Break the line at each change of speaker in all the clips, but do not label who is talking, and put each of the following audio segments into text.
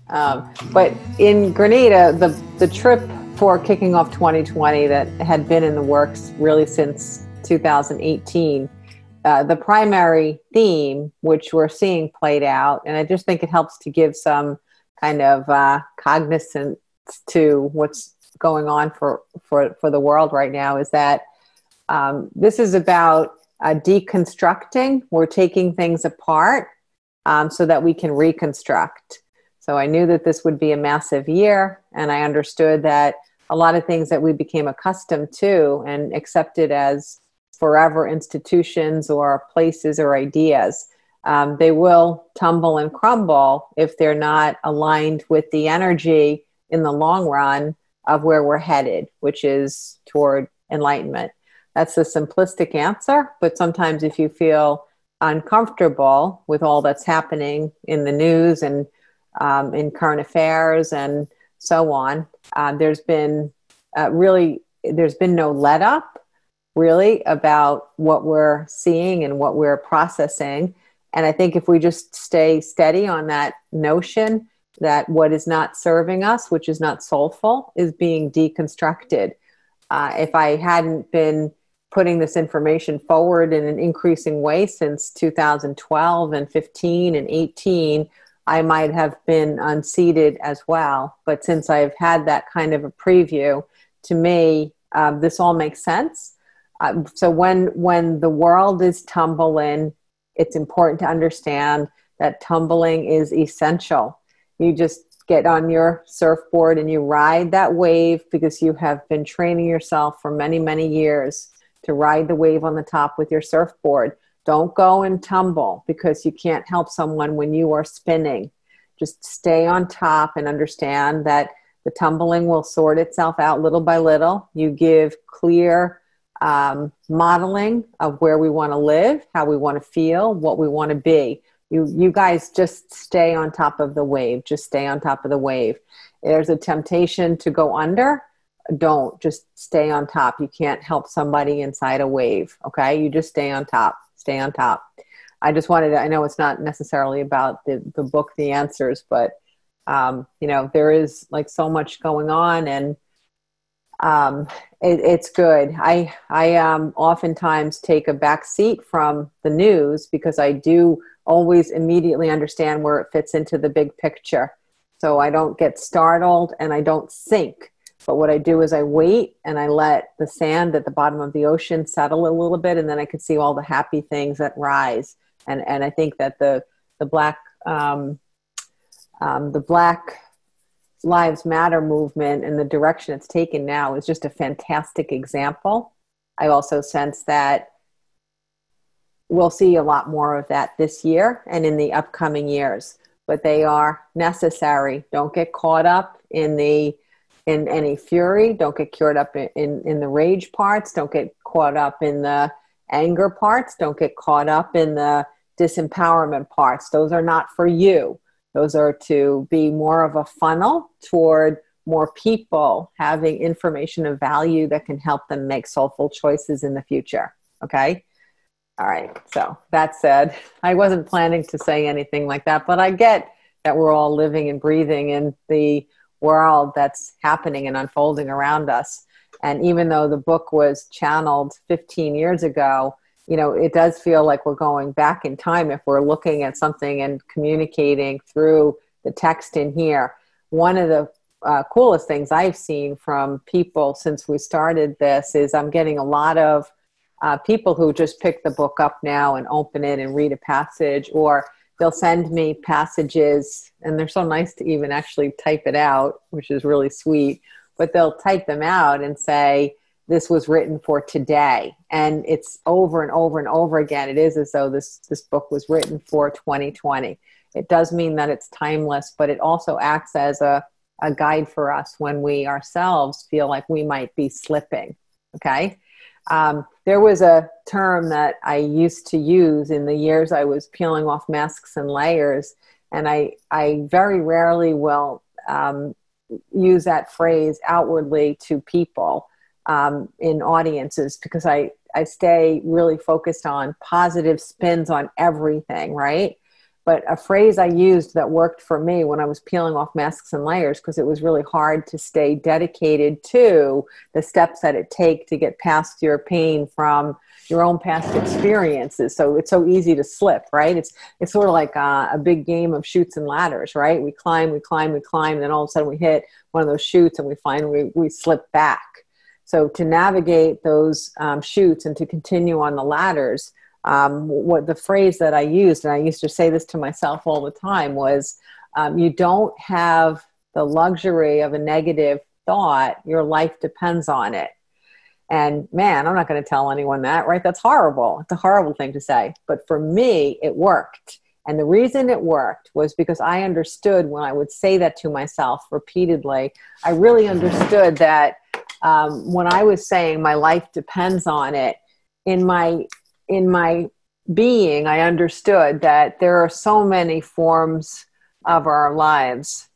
But in Grenada, the trip for kicking off 2020 that had been in the works really since 2018, the primary theme, which we're seeing played out, and I just think it helps to give some kind of cognizance to what's going on for the world right now, is that this is about deconstructing. We're taking things apart so that we can reconstruct. So I knew that this would be a massive year, and I understood that a lot of things that we became accustomed to and accepted as forever institutions or places or ideas, they will tumble and crumble if they're not aligned with the energy in the long run of where we're headed, which is toward enlightenment. That's a simplistic answer, but sometimes if you feel uncomfortable with all that's happening in the news and in current affairs and so on, there's been no let up really about what we're seeing and what we're processing. And I think if we just stay steady on that notion that what is not serving us, which is not soulful, is being deconstructed. If I hadn't been putting this information forward in an increasing way since 2012 and 15 and 18, I might have been unseated as well. But since I've had that kind of a preview, to me, this all makes sense. So when the world is tumbling, it's important to understand that tumbling is essential. You just get on your surfboard and you ride that wave because you have been training yourself for many, many years to ride the wave on the top with your surfboard. Don't go and tumble because you can't help someone when you are spinning. Just stay on top and understand that the tumbling will sort itself out little by little. You give clear modeling of where we want to live, how we want to feel, what we want to be. You guys just stay on top of the wave. Just stay on top of the wave. There's a temptation to go under. Don't. Just stay on top. You can't help somebody inside a wave. Okay? You just stay on top. Stay on top. I just wanted to, I know it's not necessarily about the book, The Answers, but there is like so much going on, and it's good. I oftentimes take a back seat from the news because I do always immediately understand where it fits into the big picture. So I don't get startled and I don't sink. But what I do is I wait and I let the sand at the bottom of the ocean settle a little bit, and then I can see all the happy things that rise. And I think that the Black Lives Matter movement and the direction it's taken now is just a fantastic example. I also sense that we'll see a lot more of that this year and in the upcoming years, but they are necessary. Don't get caught up in any fury. Don't get caught up in the rage parts. Don't get caught up in the anger parts. Don't get caught up in the disempowerment parts. Those are not for you. Those are to be more of a funnel toward more people having information of value that can help them make soulful choices in the future. Okay? All right. So that said, I wasn't planning to say anything like that, but I get that we're all living and breathing in the world that's happening and unfolding around us. And even though the book was channeled 15 years ago, it does feel like we're going back in time if we're looking at something and communicating through the text in here. One of the coolest things I've seen from people since we started this is I'm getting a lot of people who just pick the book up now and open it and read a passage, or they'll send me passages, and they're so nice to even actually type it out, which is really sweet, but they'll type them out and say, this was written for today. And it's over and over and over again. It is as though this book was written for 2020. It does mean that it's timeless, but it also acts as a guide for us when we ourselves feel like we might be slipping. Okay? There was a term that I used to use in the years I was peeling off masks and layers, and I very rarely will use that phrase outwardly to people in audiences, because I stay really focused on positive spins on everything, right? But a phrase I used that worked for me when I was peeling off masks and layers, because it was really hard to stay dedicated to the steps that it take to get past your pain from your own past experiences. So it's so easy to slip, right? It's sort of like a big game of chutes and ladders, right? We climb, and then all of a sudden we hit one of those chutes and we find we slip back. So to navigate those chutes and to continue on the ladders, what the phrase that I used, and I used to say this to myself all the time, was you don't have the luxury of a negative thought. Your life depends on it. And man, I'm not going to tell anyone that, right? That's horrible. It's a horrible thing to say. But for me, it worked. And the reason it worked was because I understood when I would say that to myself repeatedly, I really understood that when I was saying my life depends on it, in my being, I understood that there are so many forms of our lives.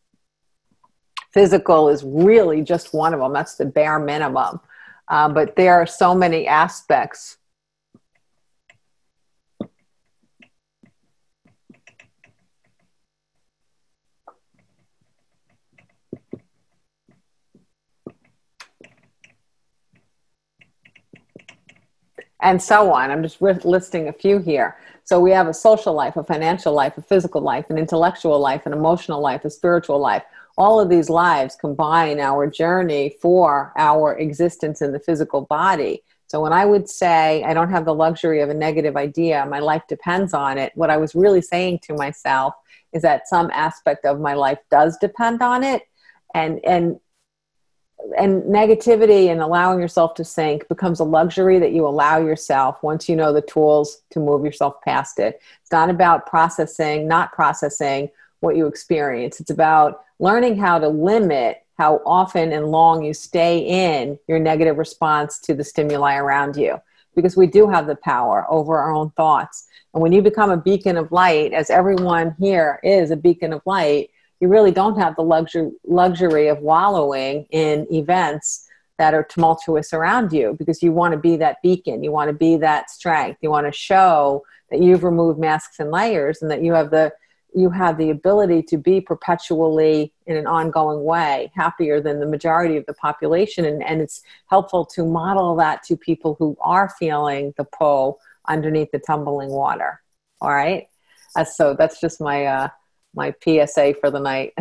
Physical is really just one of them. That's the bare minimum. But there are so many aspects. And so on. I'm just listing a few here. So we have a social life, a financial life, a physical life, an intellectual life, an emotional life, a spiritual life. All of these lives combine our journey for our existence in the physical body. So when I would say, I don't have the luxury of a negative idea, my life depends on it, what I was really saying to myself is that some aspect of my life does depend on it. And negativity and allowing yourself to sink becomes a luxury that you allow yourself once you know the tools to move yourself past it. It's not about not processing what you experience. It's about learning how to limit how often and long you stay in your negative response to the stimuli around you, because we do have the power over our own thoughts. And when you become a beacon of light, as everyone here is a beacon of light, you really don't have the luxury of wallowing in events that are tumultuous around you, because you want to be that beacon. You want to be that strength. You want to show that you've removed masks and layers and that you have the ability to be perpetually, in an ongoing way, happier than the majority of the population. And it's helpful to model that to people who are feeling the pull underneath the tumbling water. All right. So that's just my PSA for the night.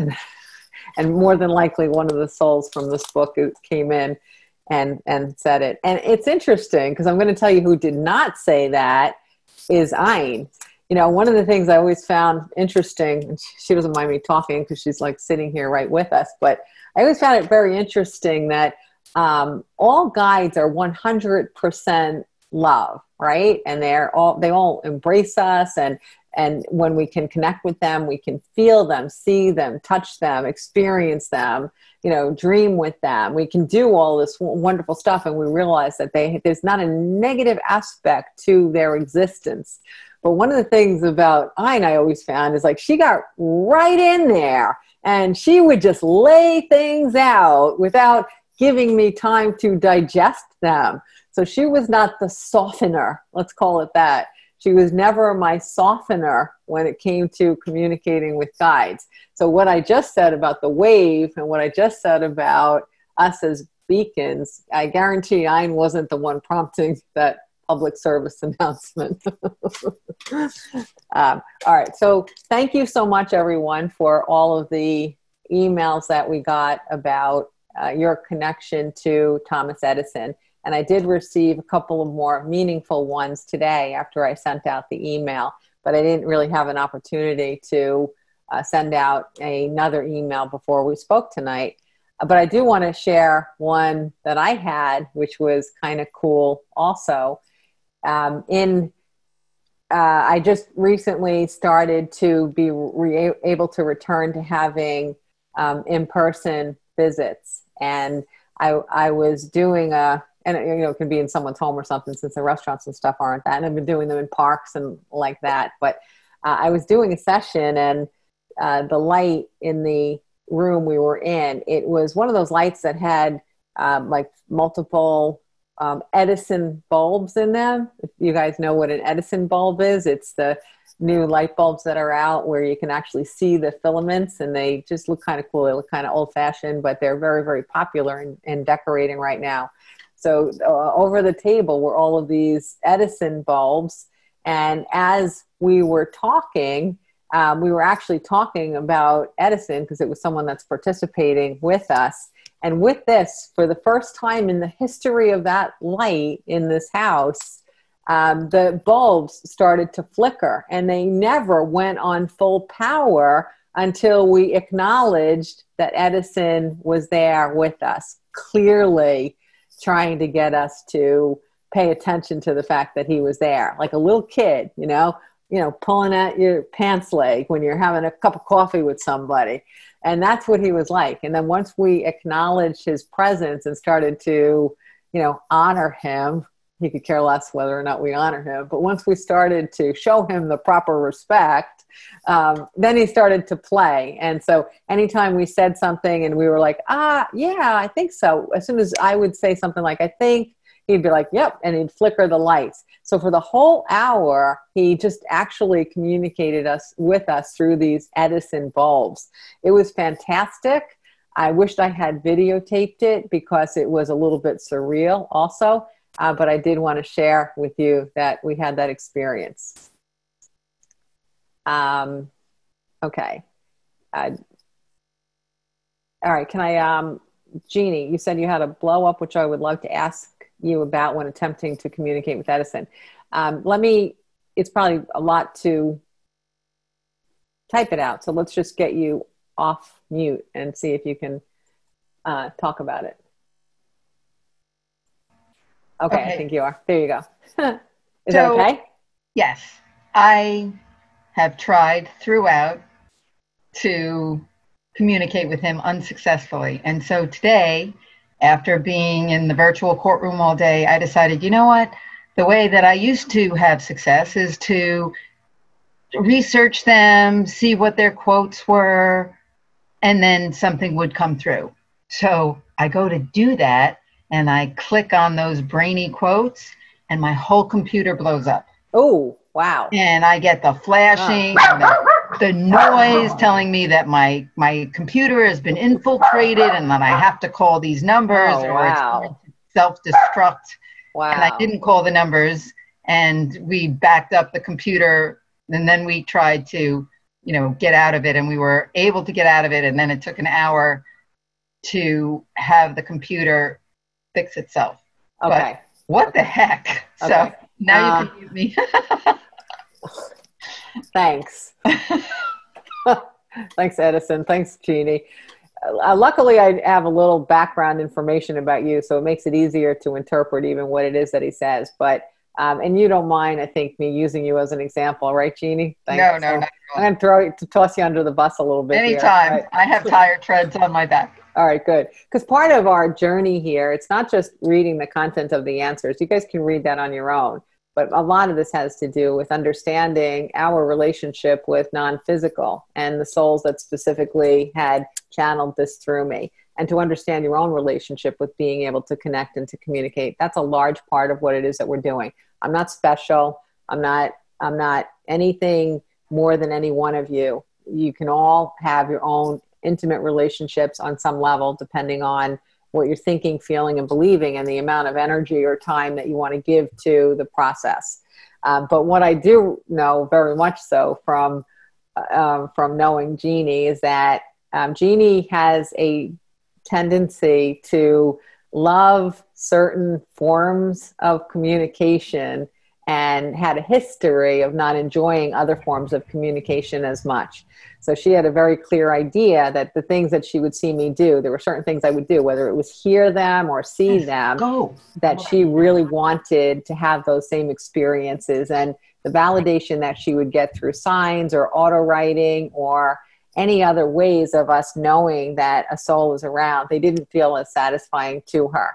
And more than likely one of the souls from this book came in and said it. And it's interesting because I'm going to tell you who did not say that is Ayn. You know, one of the things I always found interesting, and she doesn't mind me talking because she's like sitting here right with us, but I always found it very interesting that all guides are 100% love, right? And they all embrace us, and when we can connect with them, we can feel them, see them, touch them, experience them, you know, dream with them. We can do all this wonderful stuff, and we realize that there's not a negative aspect to their existence. But one of the things about Ayn I always found is like she got right in there and she would just lay things out without giving me time to digest them. So she was not the softener, let's call it that. She was never my softener when it came to communicating with guides. So what I just said about the wave and what I just said about us as beacons, I guarantee Ayn wasn't the one prompting that public service announcement. All right. So thank you so much, everyone, for all of the emails that we got about your connection to Thomas Edison. And I did receive a couple of more meaningful ones today after I sent out the email, but I didn't really have an opportunity to send out another email before we spoke tonight. But I do want to share one that I had, which was kind of cool also. I just recently started to be able to return to having in-person visits. And I was doing and you know, it can be in someone's home or something since the restaurants and stuff aren't that. And I've been doing them in parks and like that. But I was doing a session, and the light in the room we were in, it was one of those lights that had like multiple Edison bulbs in them. If you guys know what an Edison bulb is, it's the new light bulbs that are out where you can actually see the filaments, and they just look kind of cool. They look kind of old fashioned, but they're very, very popular in decorating right now. So over the table were all of these Edison bulbs. And as we were talking, we were actually talking about Edison because it was someone that's participating with us. And with this, for the first time in the history of that light in this house, the bulbs started to flicker, and they never went on full power until we acknowledged that Edison was there with us, clearly trying to get us to pay attention to the fact that he was there, like a little kid, pulling at your pants leg when you're having a cup of coffee with somebody. And that's what he was like. And then once we acknowledged his presence and started to, honor him, he could care less whether or not we honor him. But once we started to show him the proper respect, then he started to play. And so anytime we said something and we were like, yeah, I think so. As soon as I would say something like, I think, he'd be like, yep. And he'd flicker the lights. So for the whole hour, he just actually communicated with us through these Edison bulbs. It was fantastic. I wished I had videotaped it because it was a little bit surreal also. But I did want to share with you that we had that experience. Okay. All right. Can I, Jeannie, you said you had a blow up, which I would love to ask you about when attempting to communicate with Edison. It's probably a lot to type it out. So let's just get you off mute and see if you can talk about it. Okay, I think you are. There you go. Is that okay?
Yes. I have tried throughout to communicate with him unsuccessfully. And so today, after being in the virtual courtroom all day, I decided, you know what? The way that I used to have success is to research them, see what their quotes were, and then something would come through. So I go to do that, and I click on those brainy quotes, and my whole computer blows up.
Oh, wow.
And I get the flashing, the noise telling me that my computer has been infiltrated and that I have to call these numbers or it's going to self-destruct.
Wow.
And I didn't call the numbers, and we backed up the computer, and then we tried to, get out of it, and we were able to get out of it, and then it took an hour to have the computer fix itself.
Okay.
But what the heck? Okay. So now you can mute me.
Thanks. Thanks, Edison. Thanks, Jeannie. Luckily, I have a little background information about you, so it makes it easier to interpret even what it is that he says. But and you don't mind, I think, me using you as an example, right, Jeannie?
Thanks. No.
I'm going to toss you under the bus a little bit.
Anytime. Right? I have tire treads on my back.
All right, good. Because part of our journey here, it's not just reading the content of the answers. You guys can read that on your own. But a lot of this has to do with understanding our relationship with non-physical and the souls that specifically had channeled this through me. And to understand your own relationship with being able to connect and to communicate. That's a large part of what it is that we're doing. I'm not special. I'm not anything more than any one of you. You can all have your own intimate relationships on some level, depending on what you're thinking, feeling, and believing, and the amount of energy or time that you want to give to the process. But what I do know very much so from knowing Jeannie is that Jeannie has a tendency to love certain forms of communication and had a history of not enjoying other forms of communication as much. So she had a very clear idea that the things that she would see me do, there were certain things I would do, whether it was hear them or see them, that she really wanted to have those same experiences. And the validation that she would get through signs or auto writing or any other ways of us knowing that a soul is around, they didn't feel as satisfying to her.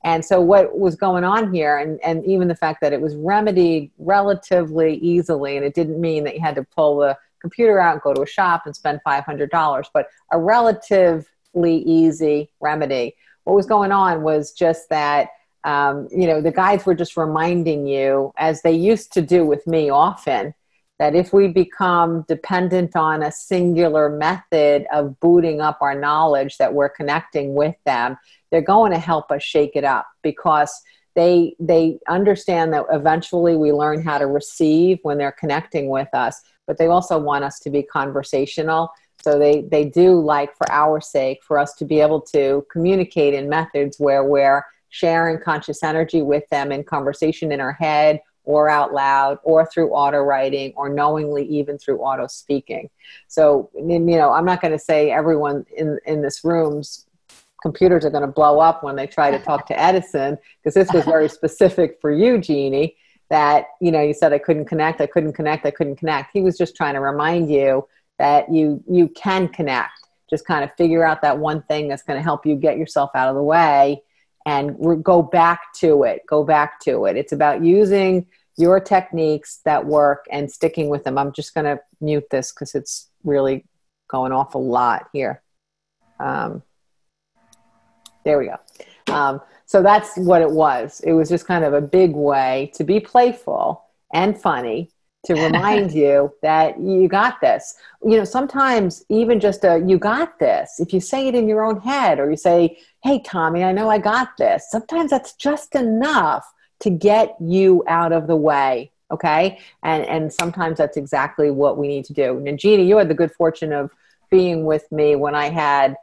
And so what was going on here, and even the fact that it was remedied relatively easily, and it didn't mean that you had to pull the computer out and go to a shop and spend $500, but a relatively easy remedy. What was going on was just that, the guides were just reminding you, as they used to do with me often, that if we become dependent on a singular method of booting up our knowledge that we're connecting with them, they're going to help us shake it up, because they understand that eventually we learn how to receive when they're connecting with us, but they also want us to be conversational. So they do like, for our sake, for us to be able to communicate in methods where we're sharing conscious energy with them in conversation in our head or out loud or through auto writing or knowingly even through auto speaking. So, you know, I'm not going to say everyone in this room's computers are going to blow up when they try to talk to Edison, because this was very specific for you, Jeannie, that, you know, you said I couldn't connect. He was just trying to remind you that you can connect. Just kind of figure out that one thing that's going to help you get yourself out of the way and go back to it. It's about using your techniques that work and sticking with them. I'm just going to mute this because it's really going off a lot here. There we go. So that's what it was. It was just kind of a big way to be playful and funny, to remind you that you got this. You know, sometimes even just you got this, if you say it in your own head, or you say, hey, Tommy, I know I got this. Sometimes that's just enough to get you out of the way. Okay. And sometimes that's exactly what we need to do. Now, Jeannie, you had the good fortune of being with me when I had,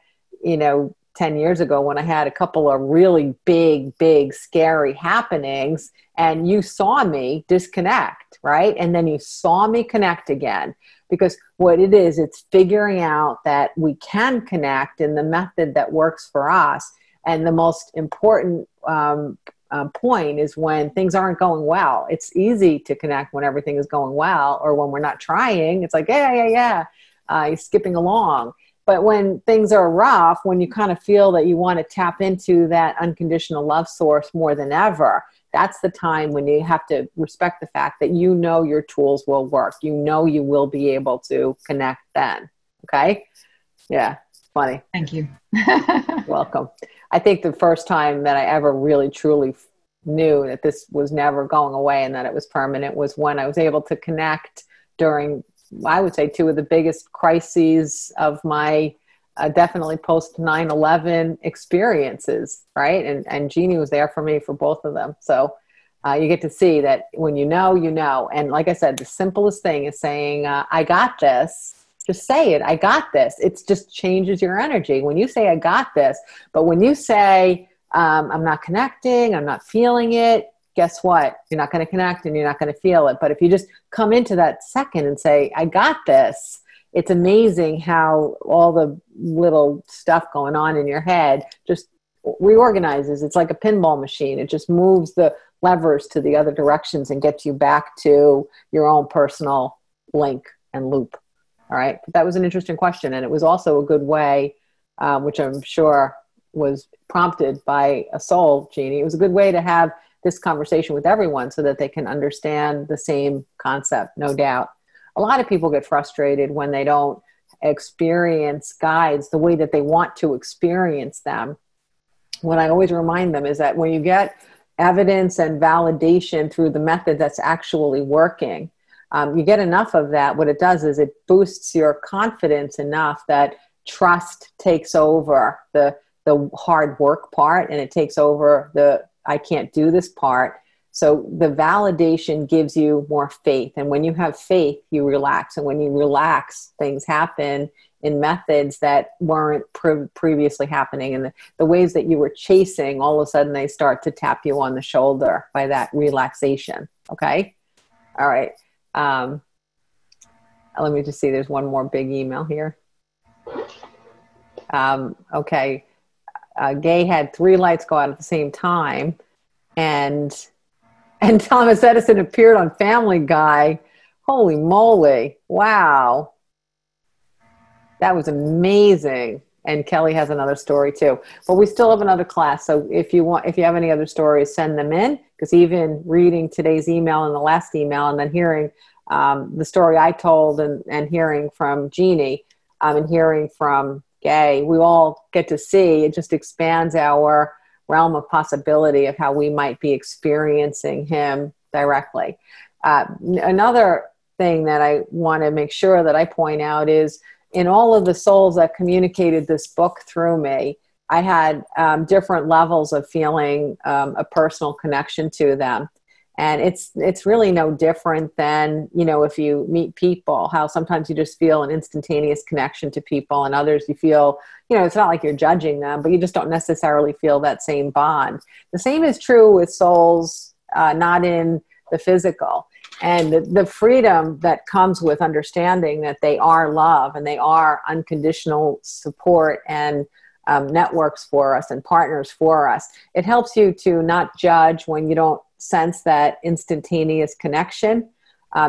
you know, 10 years ago, when I had a couple of really big, scary happenings, and you saw me disconnect, right? And then you saw me connect again, because what it is, it's figuring out that we can connect in the method that works for us. And the most important point is when things aren't going well. It's easy to connect when everything is going well, or when we're not trying. It's like, yeah, you're skipping along. But when things are rough, when you kind of feel that you want to tap into that unconditional love source more than ever, that's the time when you have to respect the fact that you know your tools will work. You know you will be able to connect then. Okay? Yeah, funny.
Thank you.
Welcome. I think the first time that I ever really truly knew that this was never going away and that it was permanent was when I was able to connect during, I would say, two of the biggest crises of my definitely post 9/11 experiences, right? And Jeannie was there for me for both of them. So you get to see that when you know, you know. And like I said, the simplest thing is saying, I got this. Just say it, I got this. It just changes your energy. When you say, I got this, but when you say, I'm not connecting, I'm not feeling it, guess what? You're not going to connect and you're not going to feel it. But if you just come into that second and say, I got this, it's amazing how all the little stuff going on in your head just reorganizes. It's like a pinball machine. It just moves the levers to the other directions and gets you back to your own personal link and loop. All right. But that was an interesting question. And it was also a good way, which I'm sure was prompted by a soul, Jeannie. It was a good way to have this conversation with everyone so that they can understand the same concept, no doubt. A lot of people get frustrated when they don't experience guides the way that they want to experience them. What I always remind them is that when you get evidence and validation through the method that's actually working, you get enough of that. What it does is it boosts your confidence enough that trust takes over the hard work part, and it takes over the I can't do this part. So the validation gives you more faith. And when you have faith, you relax. And when you relax, things happen in methods that weren't previously happening. And the ways that you were chasing, all of a sudden they start to tap you on the shoulder by that relaxation. Okay? All right. Let me just see. There's one more big email here. Okay. Gay had 3 lights go out at the same time. And Thomas Edison appeared on Family Guy. Holy moly. Wow. That was amazing. And Kelly has another story too. But we still have another class. So if you have any other stories, send them in. Because even reading today's email and the last email and then hearing the story I told and hearing from Jeannie and hearing from Gay, we all get to see, it just expands our realm of possibility of how we might be experiencing him directly. Another thing that I want to make sure that I point out is in all of the souls that communicated this book through me, I had different levels of feeling a personal connection to them. And it's really no different than, you know, if you meet people, how sometimes you just feel an instantaneous connection to people, and others you feel, you know, it's not like you're judging them, but you just don't necessarily feel that same bond. The same is true with souls, not in the physical. And the freedom that comes with understanding that they are love and they are unconditional support and networks for us and partners for us. It helps you to not judge when you don't sense that instantaneous connection,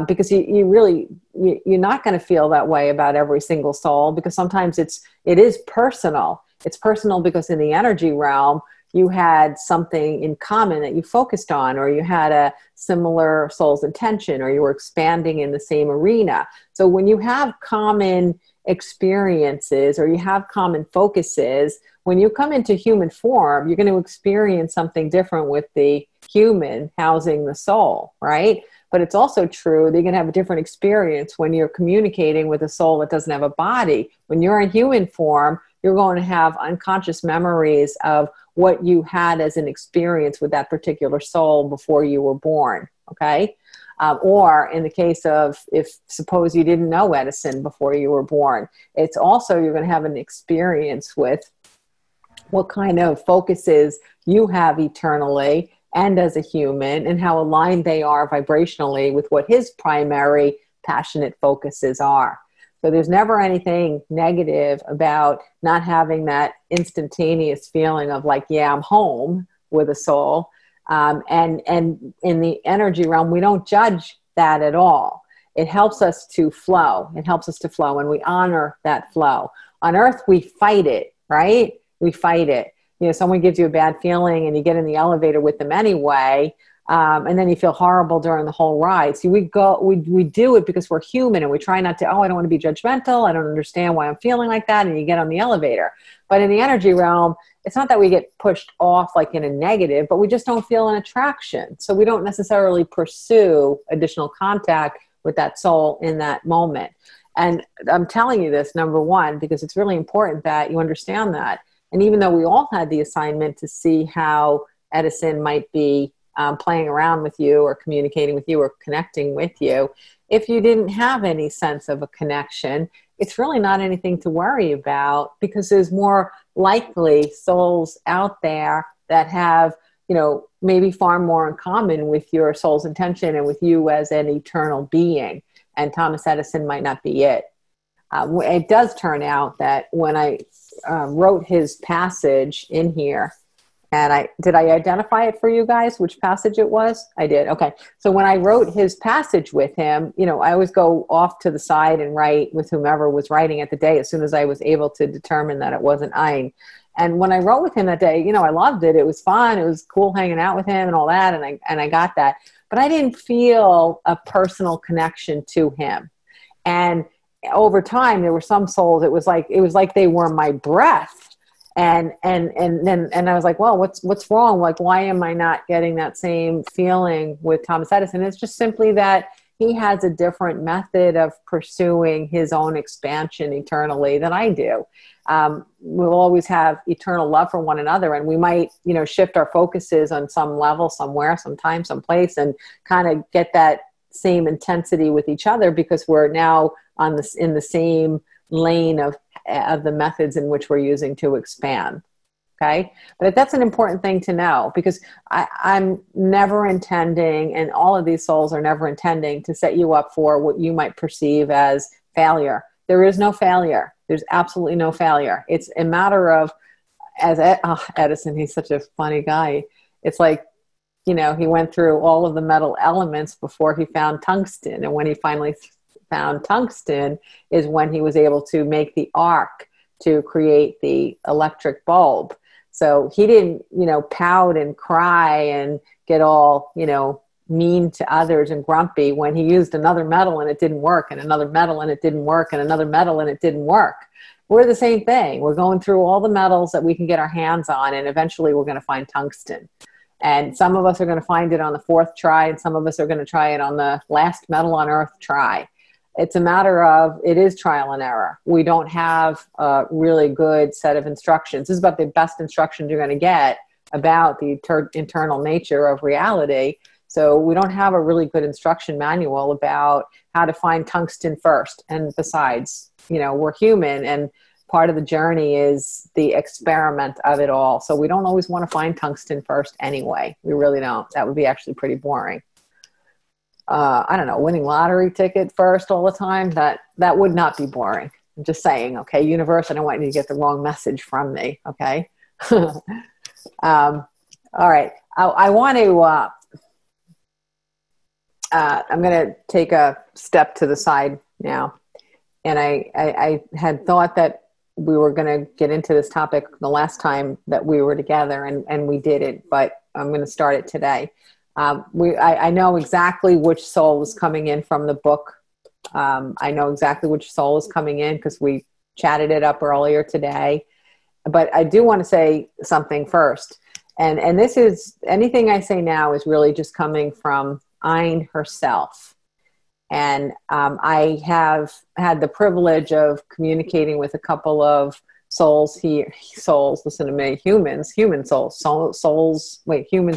because you're not going to feel that way about every single soul, because sometimes it is personal. It's personal because in the energy realm, you had something in common that you focused on, or you had a similar soul's intention, or you were expanding in the same arena. So when you have common experiences or you have common focuses, when you come into human form, you're going to experience something different with the human housing the soul, right? But it's also true that you're going to have a different experience when you're communicating with a soul that doesn't have a body. When you're in human form, you're going to have unconscious memories of what you had as an experience with that particular soul before you were born, okay? Or in the case of, if suppose you didn't know Edison before you were born, it's also, you're going to have an experience with what kind of focuses you have eternally and as a human, and how aligned they are vibrationally with what his primary passionate focuses are. So there's never anything negative about not having that instantaneous feeling of like, yeah, I'm home with a soul. And in the energy realm, we don't judge that at all. It helps us to flow. It helps us to flow, and we honor that flow. On Earth, we fight it, right? We fight it. You know, someone gives you a bad feeling and you get in the elevator with them anyway, and then you feel horrible during the whole ride. So we do it because we're human, and we try not to, I don't want to be judgmental. I don't understand why I'm feeling like that. And you get on the elevator. But in the energy realm, it's not that we get pushed off like in a negative, but we just don't feel an attraction. So we don't necessarily pursue additional contact with that soul in that moment. And I'm telling you this, number one, because it's really important that you understand that. And even though we all had the assignment to see how Edison might be playing around with you or communicating with you or connecting with you, if you didn't have any sense of a connection, it's really not anything to worry about, because there's more likely souls out there that have, you know, maybe far more in common with your soul's intention and with you as an eternal being. And Thomas Edison might not be it. It does turn out that when I wrote his passage in here, and did I identify it for you guys, which passage it was? I did. Okay. So when I wrote his passage with him, you know, I always go off to the side and write with whomever was writing at the day as soon as I was able to determine that it wasn't Ein. And when I wrote with him that day, you know, I loved it. It was fun. It was cool hanging out with him and all that. And I got that. But I didn't feel a personal connection to him. And over time, there were some souls, it was like they were my breath. And I was like, well, what's wrong? Like, why am I not getting that same feeling with Thomas Edison? It's just simply that he has a different method of pursuing his own expansion eternally than I do. We'll always have eternal love for one another, and we might, you know, shift our focuses on some level, somewhere, sometime, someplace, and kind of get that same intensity with each other because we're now in the same lane of the methods in which we're using to expand. Okay. But that's an important thing to know, because I'm never intending, and all of these souls are never intending to set you up for what you might perceive as failure. There is no failure. There's absolutely no failure. It's a matter of, Edison, he's such a funny guy. It's like, you know, he went through all of the metal elements before he found tungsten. And when he finally found tungsten is when he was able to make the arc to create the electric bulb. So he didn't, you know, pout and cry and get all, you know, mean to others and grumpy when he used another metal and it didn't work, and another metal and it didn't work, and another metal and it didn't work. We're the same thing. We're going through all the metals that we can get our hands on, and eventually we're going to find tungsten. And some of us are going to find it on the fourth try, and some of us are going to try it on the last metal on earth try. It's a matter of, it is trial and error. We don't have a really good set of instructions. This is about the best instructions you're going to get about the internal nature of reality. So we don't have a really good instruction manual about how to find tungsten first. And besides, we're human, and part of the journey is the experiment of it all. So we don't always want to find tungsten first anyway. We really don't. That would be actually pretty boring. I don't know, winning lottery ticket first all the time, that would not be boring. I'm just saying, okay, universe, I don't want you to get the wrong message from me, okay? All right, I want to, I'm going to take a step to the side now. And I had thought that we were going to get into this topic the last time that we were together, and we didn't, but I'm going to start it today. I know exactly which soul is coming in from the book. I know exactly which soul is coming in because we chatted it up earlier today. But I do want to say something first. And this is, anything I say now is really just coming from Ayn herself. And I have had the privilege of communicating with a couple of listen to me, humans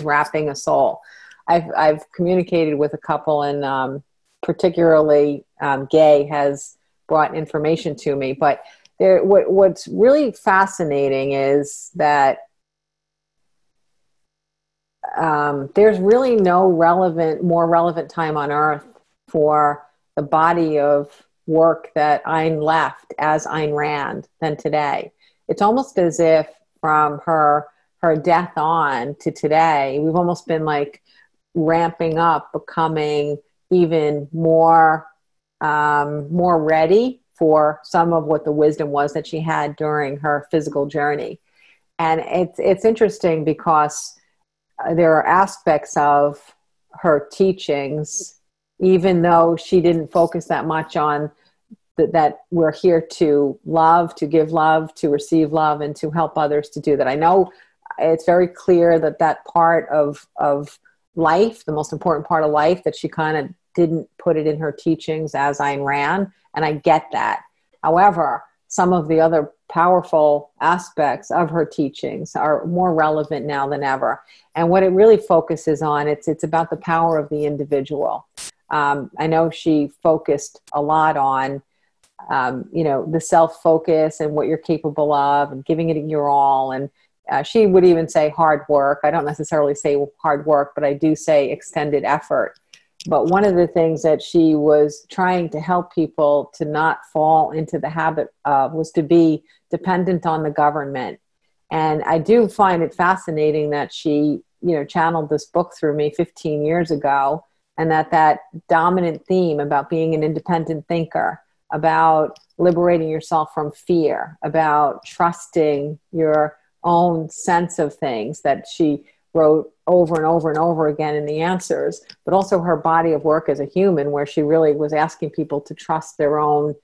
wrapping a soul. I've communicated with a couple, and particularly Gay has brought information to me. But what's really fascinating is that there's really no more relevant time on earth for the body of work that Ayn left as Ayn Rand than today. It's almost as if from her death on to today, we've almost been like ramping up, becoming even more ready for some of what the wisdom was that she had during her physical journey. And it's interesting because there are aspects of her teachings, even though she didn't focus that much on that we're here to love, to give love, to receive love, and to help others to do that. I know it's very clear that part of life, the most important part of life, that she kind of didn't put it in her teachings as Ayn Rand, and I get that. However, some of the other powerful aspects of her teachings are more relevant now than ever. And what it really focuses on, it's about the power of the individual. I know she focused a lot on, the self-focus and what you're capable of and giving it your all. And she would even say hard work. I don't necessarily say hard work, but I do say extended effort. But one of the things that she was trying to help people to not fall into the habit of was to be dependent on the government. And I do find it fascinating that she, channeled this book through me 15 years ago, and that dominant theme about being an independent thinker, about liberating yourself from fear, about trusting your own sense of things, that she wrote over and over and over again in the answers, but also her body of work as a human, where she really was asking people to trust their own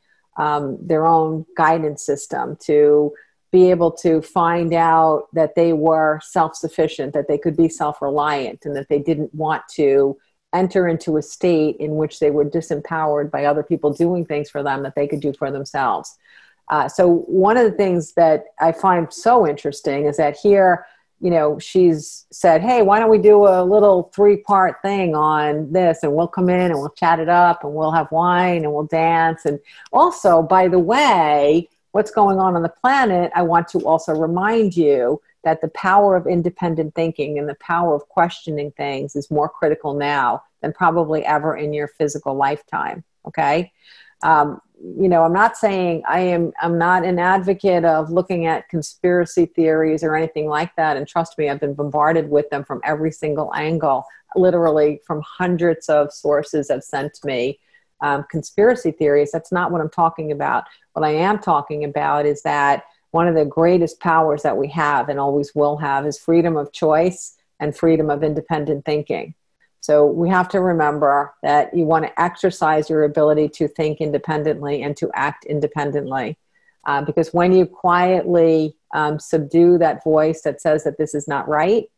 guidance system, to be able to find out that they were self-sufficient, that they could be self-reliant, and that they didn't want to enter into a state in which they were disempowered by other people doing things for them that they could do for themselves. So one of the things that I find so interesting is that here, she's said, hey, why don't we do a little 3-part thing on this, and we'll come in and we'll chat it up and we'll have wine and we'll dance. And also, by the way, what's going on the planet, I want to also remind you that the power of independent thinking and the power of questioning things is more critical now than probably ever in your physical lifetime. Okay. I'm not saying I'm not an advocate of looking at conspiracy theories or anything like that. And trust me, I've been bombarded with them from every single angle, literally from hundreds of sources have sent me conspiracy theories. That's not what I'm talking about. What I am talking about is that one of the greatest powers that we have and always will have is freedom of choice and freedom of independent thinking. So we have to remember that you want to exercise your ability to think independently and to act independently. Because when you quietly subdue that voice that says that this is not right,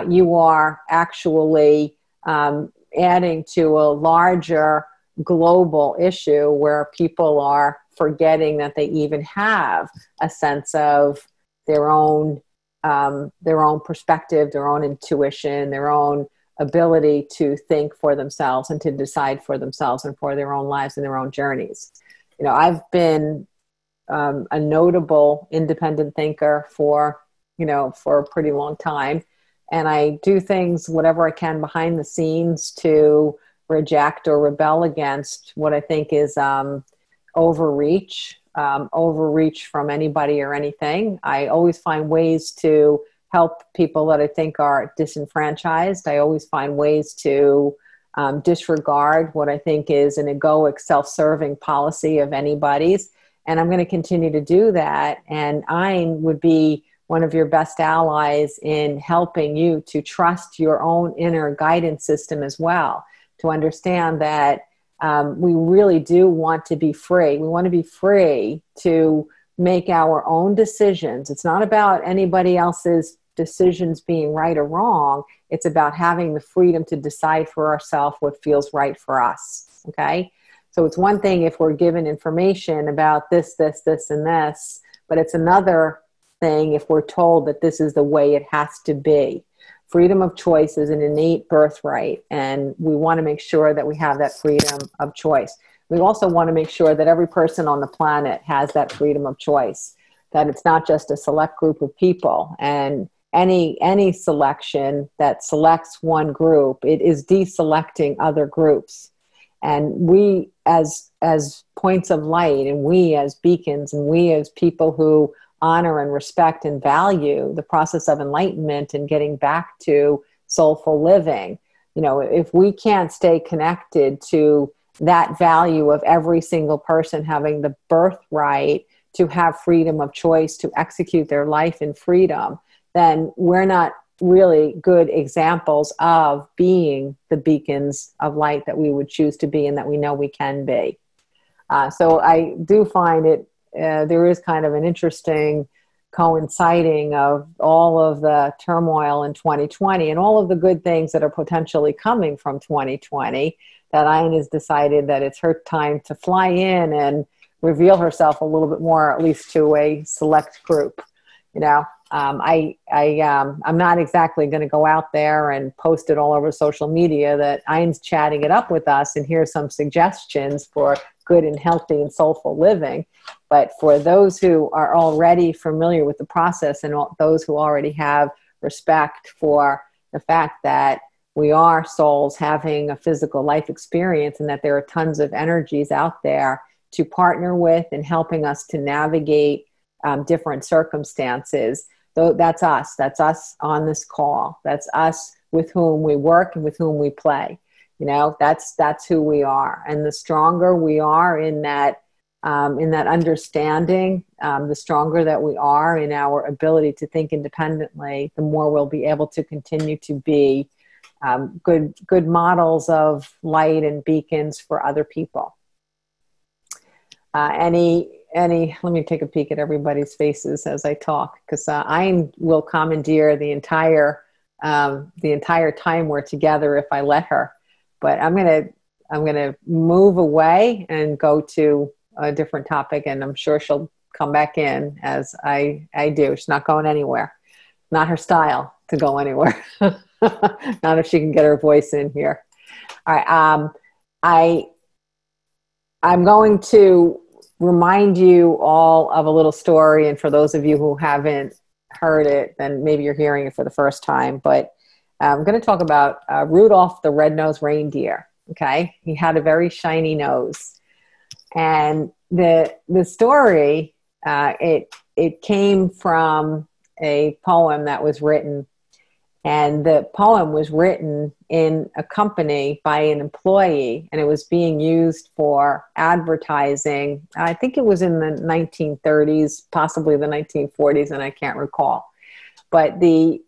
you are actually adding to a larger global issue where people are forgetting that they even have a sense of their own perspective, their own intuition, their own ability to think for themselves and to decide for themselves and for their own lives and their own journeys. You know, I've been a notable independent thinker for a pretty long time. And I do things, whatever I can behind the scenes to reject or rebel against what I think is overreach from anybody or anything. I always find ways to help people that I think are disenfranchised. I always find ways to disregard what I think is an egoic, self-serving policy of anybody's. And I'm going to continue to do that. And I would be one of your best allies in helping you to trust your own inner guidance system as well, to understand that we really do want to be free. We want to be free to make our own decisions. It's not about anybody else's decisions being right or wrong. It's about having the freedom to decide for ourselves what feels right for us. Okay? So it's one thing if we're given information about this, and this, but it's another thing if we're told that this is the way it has to be. Freedom of choice is an innate birthright, and we want to make sure that we have that freedom of choice. We also want to make sure that every person on the planet has that freedom of choice, that it's not just a select group of people. And any selection that selects one group, it is deselecting other groups. And we as points of light, and we as beacons, and we as people who honor and respect and value the process of enlightenment and getting back to soulful living. You know, if we can't stay connected to that value of every single person having the birthright to have freedom of choice, to execute their life in freedom, then we're not really good examples of being the beacons of light that we would choose to be and that we know we can be. So I do find it, there is kind of an interesting coinciding of all of the turmoil in 2020 and all of the good things that are potentially coming from 2020, that Ayn has decided that it's her time to fly in and reveal herself a little bit more, at least to a select group. You know, I'm not exactly going to go out there and post it all over social media that Ayn's chatting it up with us and here's some suggestions for good and healthy and soulful living. But for those who are already familiar with the process and those who already have respect for the fact that we are souls having a physical life experience and that there are tons of energies out there to partner with and helping us to navigate different circumstances. So that's us on this call. That's us with whom we work and with whom we play. You know, that's who we are. And the stronger we are in that understanding, the stronger that we are in our ability to think independently, the more we'll be able to continue to be good models of light and beacons for other people. Let me take a peek at everybody's faces as I talk, because I will commandeer the entire time we're together if I let her. But I'm gonna move away and go to a different topic, and I'm sure she'll come back in as I do. She's not going anywhere. Not her style to go anywhere. Not if she can get her voice in here. All right. I'm going to remind you all of a little story, and for those of you who haven't heard it, then maybe you're hearing it for the first time, but I'm going to talk about Rudolph the Red-Nosed Reindeer. Okay. He had a very shiny nose, and the story, it came from a poem that was written, and the poem was written in a company by an employee, and it was being used for advertising. I think it was in the 1930s, possibly the 1940s, and I can't recall. But the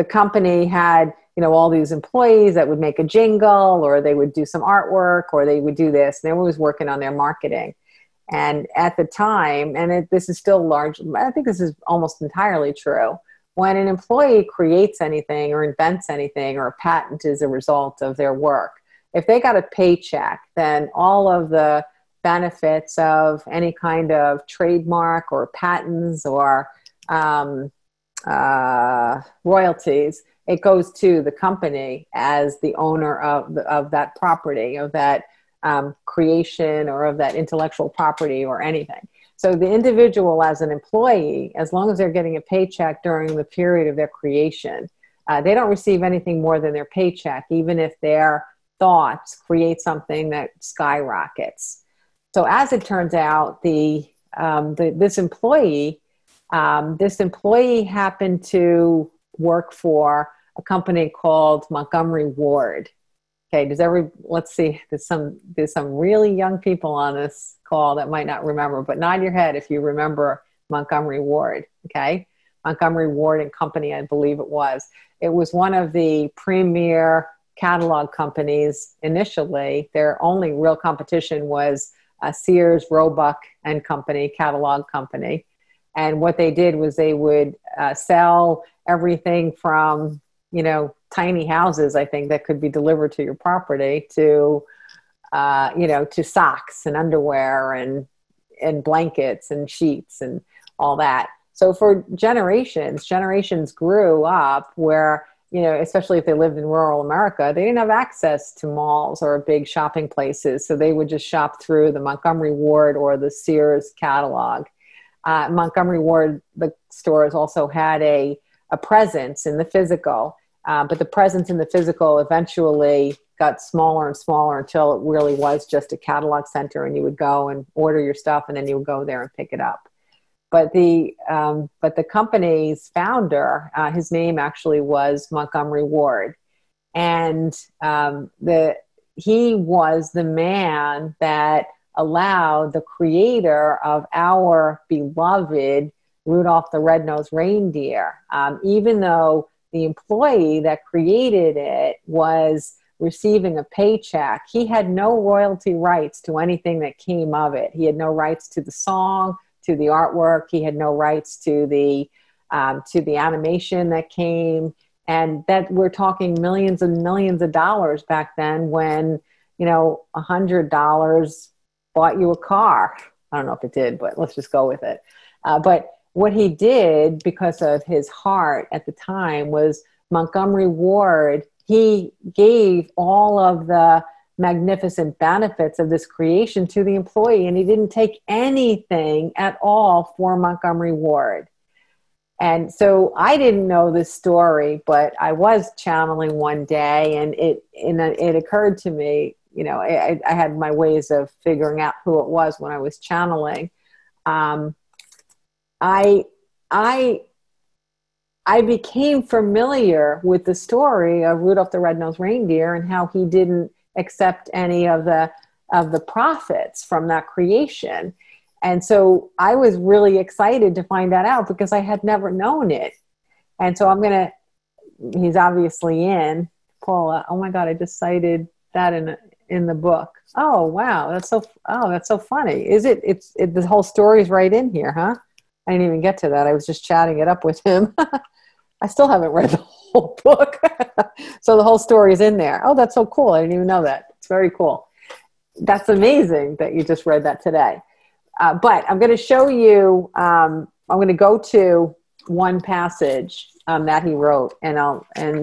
company had, you know, all these employees that would make a jingle, or they would do some artwork, or they would do this. And they were always working on their marketing. And at the time, and this is still large, I think this is almost entirely true, when an employee creates anything or invents anything or a patent is a result of their work, if they got a paycheck, then all of the benefits of any kind of trademark or patents or royalties, it goes to the company as the owner of that property, of that creation or of that intellectual property or anything. So the individual as an employee, as long as they're getting a paycheck during the period of their creation, they don't receive anything more than their paycheck, even if their thoughts create something that skyrockets. So as it turns out, this employee happened to work for a company called Montgomery Ward. Okay, let's see, there's some really young people on this call that might not remember, but nod your head if you remember Montgomery Ward, okay? Montgomery Ward and Company, I believe it was. It was one of the premier catalog companies initially. Their only real competition was Sears, Roebuck and Company, catalog company. And what they did was they would sell everything from, tiny houses, I think, that could be delivered to your property to, to socks and underwear and blankets and sheets and all that. So for generations grew up where, especially if they lived in rural America, they didn't have access to malls or big shopping places. So they would just shop through the Montgomery Ward or the Sears catalog. Montgomery Ward, the stores also had a presence in the physical, but the presence in the physical eventually got smaller and smaller until it really was just a catalog center, and you would go and order your stuff and then you would go there and pick it up. But the company's founder, his name actually was Montgomery Ward, and he was the man that allowed the creator of our beloved Rudolph the Red-Nosed Reindeer, even though the employee that created it was receiving a paycheck, he had no royalty rights to anything that came of it. He had no rights to the song, to the artwork. He had no rights to the animation that came. And that we're talking millions and millions of dollars back then when, $100 bought you a car. I don't know if it did, but let's just go with it. But what he did, because of his heart at the time, was Montgomery Ward, he gave all of the magnificent benefits of this creation to the employee, and he didn't take anything at all for Montgomery Ward. And so I didn't know this story, but I was channeling one day, and it occurred to me, I had my ways of figuring out who it was when I was channeling. I became familiar with the story of Rudolph the Red-Nosed Reindeer and how he didn't accept any of the profits from that creation. And so I was really excited to find that out because I had never known it. And so he's obviously in, Paula, oh my God, I just cited that in the book. Oh, wow. That's so funny. The whole story is right in here, huh? I didn't even get to that. I was just chatting it up with him. I still haven't read the whole book. So the whole story is in there. Oh, that's so cool. I didn't even know that. It's very cool. That's amazing that you just read that today. But I'm going to show you, I'm going to go to one passage that he wrote, and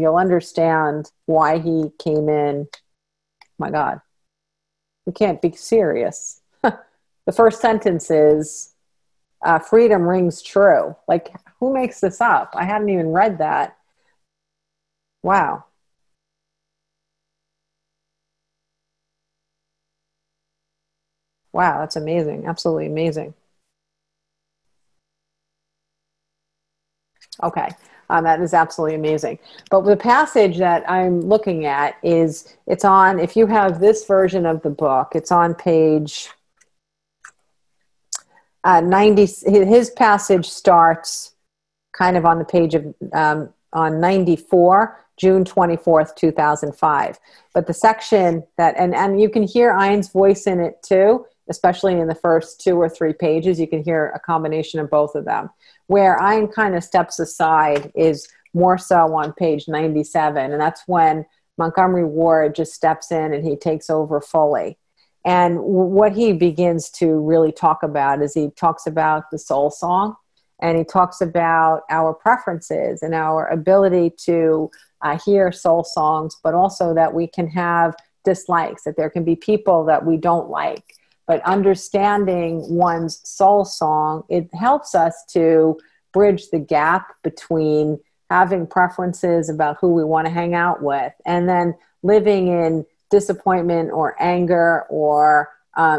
you'll understand why he came in. My God, you can't be serious. The first sentence is, freedom rings true. Like, who makes this up? I hadn't even read that. Wow. Wow, that's amazing. Absolutely amazing. Okay, that is absolutely amazing. But the passage that I'm looking at if you have this version of the book, it's on page 90. His passage starts kind of on the page of, on 94, June 24th, 2005. But the section and you can hear Ian's voice in it too, especially in the first 2 or 3 pages. You can hear a combination of both of them. Where Ein kind of steps aside is more so on page 97. And that's when Montgomery Ward just steps in and he takes over fully. And what he begins to really talk about is he talks about the soul song, and he talks about our preferences and our ability to hear soul songs, but also that we can have dislikes, that there can be people that we don't like. But understanding one's soul song, it helps us to bridge the gap between having preferences about who we want to hang out with and then living in disappointment or anger or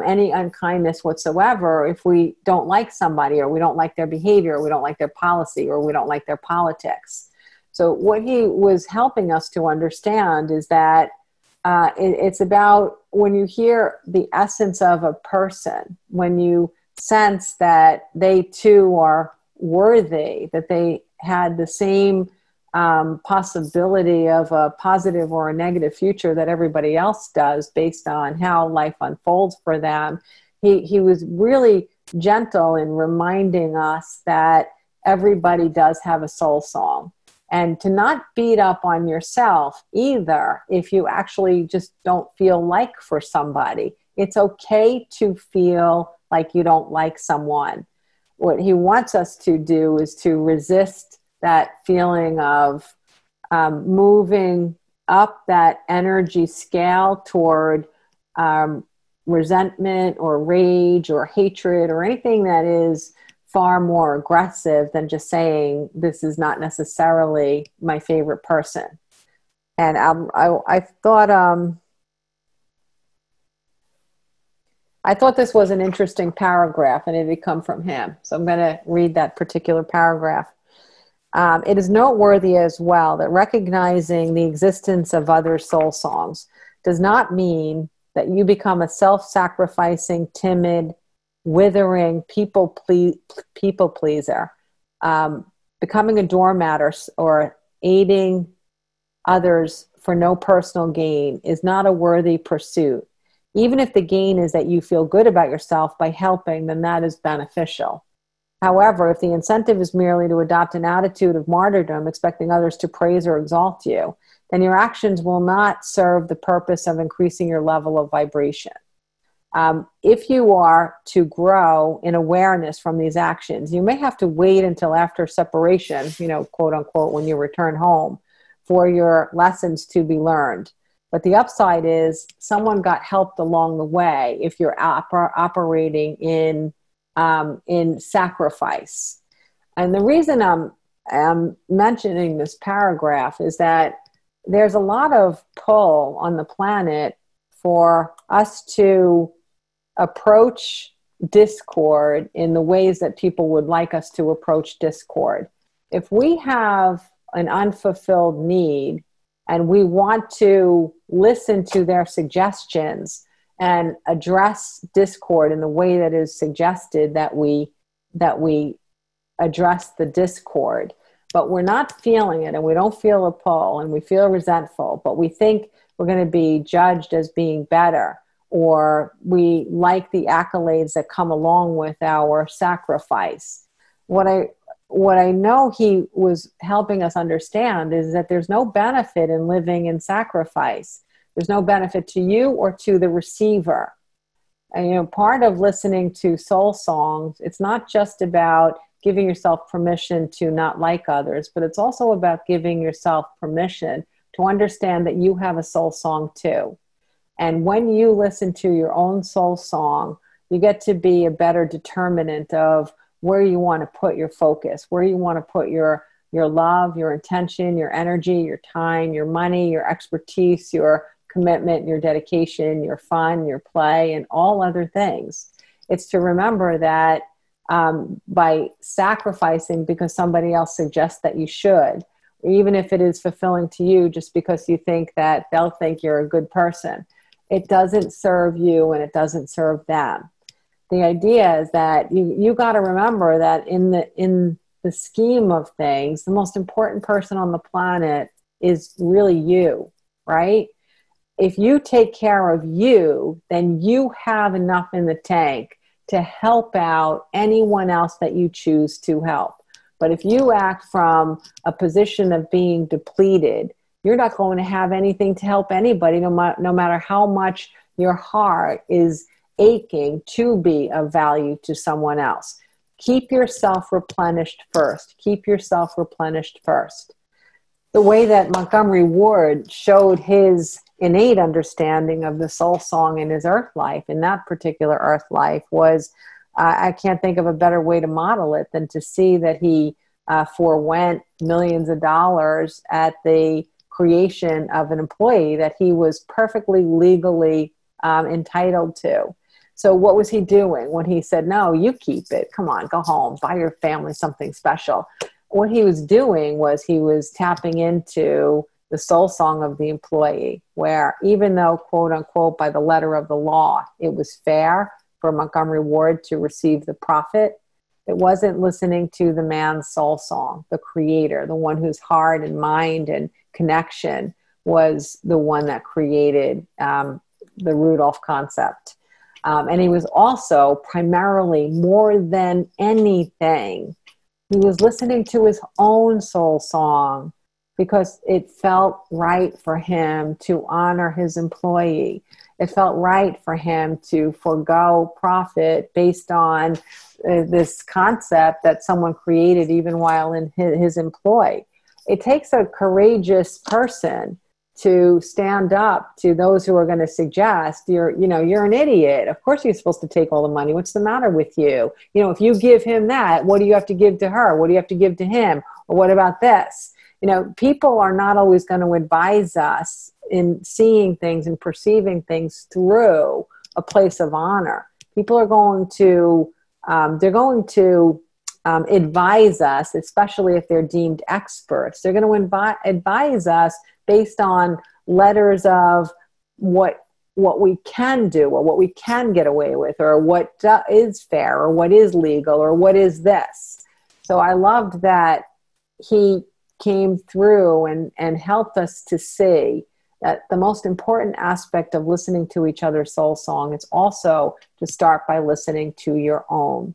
any unkindness whatsoever if we don't like somebody, or we don't like their behavior, or we don't like their policy, or we don't like their politics. So what he was helping us to understand is that it's about when you hear the essence of a person, when you sense that they too are worthy, that they had the same possibility of a positive or a negative future that everybody else does based on how life unfolds for them. He was really gentle in reminding us that everybody does have a soul song, and to not beat up on yourself either if you actually just don't feel like for somebody. It's okay to feel like you don't like someone. What he wants us to do is to resist that feeling of moving up that energy scale toward resentment or rage or hatred or anything that is far more aggressive than just saying this is not necessarily my favorite person. And I thought this was an interesting paragraph, and it had come from him. So I'm going to read that particular paragraph. It is noteworthy as well that recognizing the existence of other soul songs does not mean that you become a self-sacrificing, timid, withering people pleaser. Becoming a doormat or aiding others for no personal gain is not a worthy pursuit. Even if the gain is that you feel good about yourself by helping, then that is beneficial. However, if the incentive is merely to adopt an attitude of martyrdom, expecting others to praise or exalt you, then your actions will not serve the purpose of increasing your level of vibration. If you are to grow in awareness from these actions, you may have to wait until after separation, quote unquote, when you return home, for your lessons to be learned. But the upside is someone got helped along the way if you're operating in sacrifice. And the reason I'm mentioning this paragraph is that there's a lot of pull on the planet for us to approach discord in the ways that people would like us to approach discord. If we have an unfulfilled need and we want to listen to their suggestions and address discord in the way that is suggested, that we address the discord, but we're not feeling it and we don't feel a pull and we feel resentful, but we think we're going to be judged as being better, or we like the accolades that come along with our sacrifice. What I know he was helping us understand is that there's no benefit in living in sacrifice. There's no benefit to you or to the receiver. And, part of listening to soul songs, it's not just about giving yourself permission to not like others, but it's also about giving yourself permission to understand that you have a soul song too. And when you listen to your own soul song, you get to be a better determinant of where you want to put your focus, where you want to put your love, your intention, your energy, your time, your money, your expertise, your commitment, your dedication, your fun, your play, and all other things. It's to remember that by sacrificing because somebody else suggests that you should, even if it is fulfilling to you just because you think that they'll think you're a good person, it doesn't serve you and it doesn't serve them. The idea is that you got to remember that in the scheme of things, the most important person on the planet is really you, right? If you take care of you, then you have enough in the tank to help out anyone else that you choose to help. But if you act from a position of being depleted, you're not going to have anything to help anybody, no matter how much your heart is aching to be of value to someone else. Keep yourself replenished first. Keep yourself replenished first. The way that Montgomery Ward showed his innate understanding of the soul song in his earth life, in that particular earth life, was, I can't think of a better way to model it than to see that he forewent millions of dollars at the creation of an employee that he was perfectly legally entitled to. So what was he doing when he said, no, you keep it, come on, go home, buy your family something special? What he was doing was he was tapping into the soul song of the employee, where even though, quote unquote, by the letter of the law, it was fair for Montgomery Ward to receive the profit, it wasn't listening to the man's soul song, the creator, the one whose heart and mind and connection was the one that created the Rudolph concept. And he was also primarily, more than anything, he was listening to his own soul song because it felt right for him to honor his employee. It felt right for him to forego profit based on this concept that someone created even while in his employ. It takes a courageous person to stand up to those who are going to suggest you're an idiot. Of course you're supposed to take all the money. What's the matter with you? If you give him that, what do you have to give to her? What do you have to give to him? Or what about this? People are not always going to advise us in seeing things and perceiving things through a place of honor. People are going to, advise us, especially if they're deemed experts. They're going to advise us based on letters of what we can do, or what we can get away with, or what is fair, or what is legal, or what is this. So I loved that he came through and helped us to see that the most important aspect of listening to each other's soul song is also to start by listening to your own.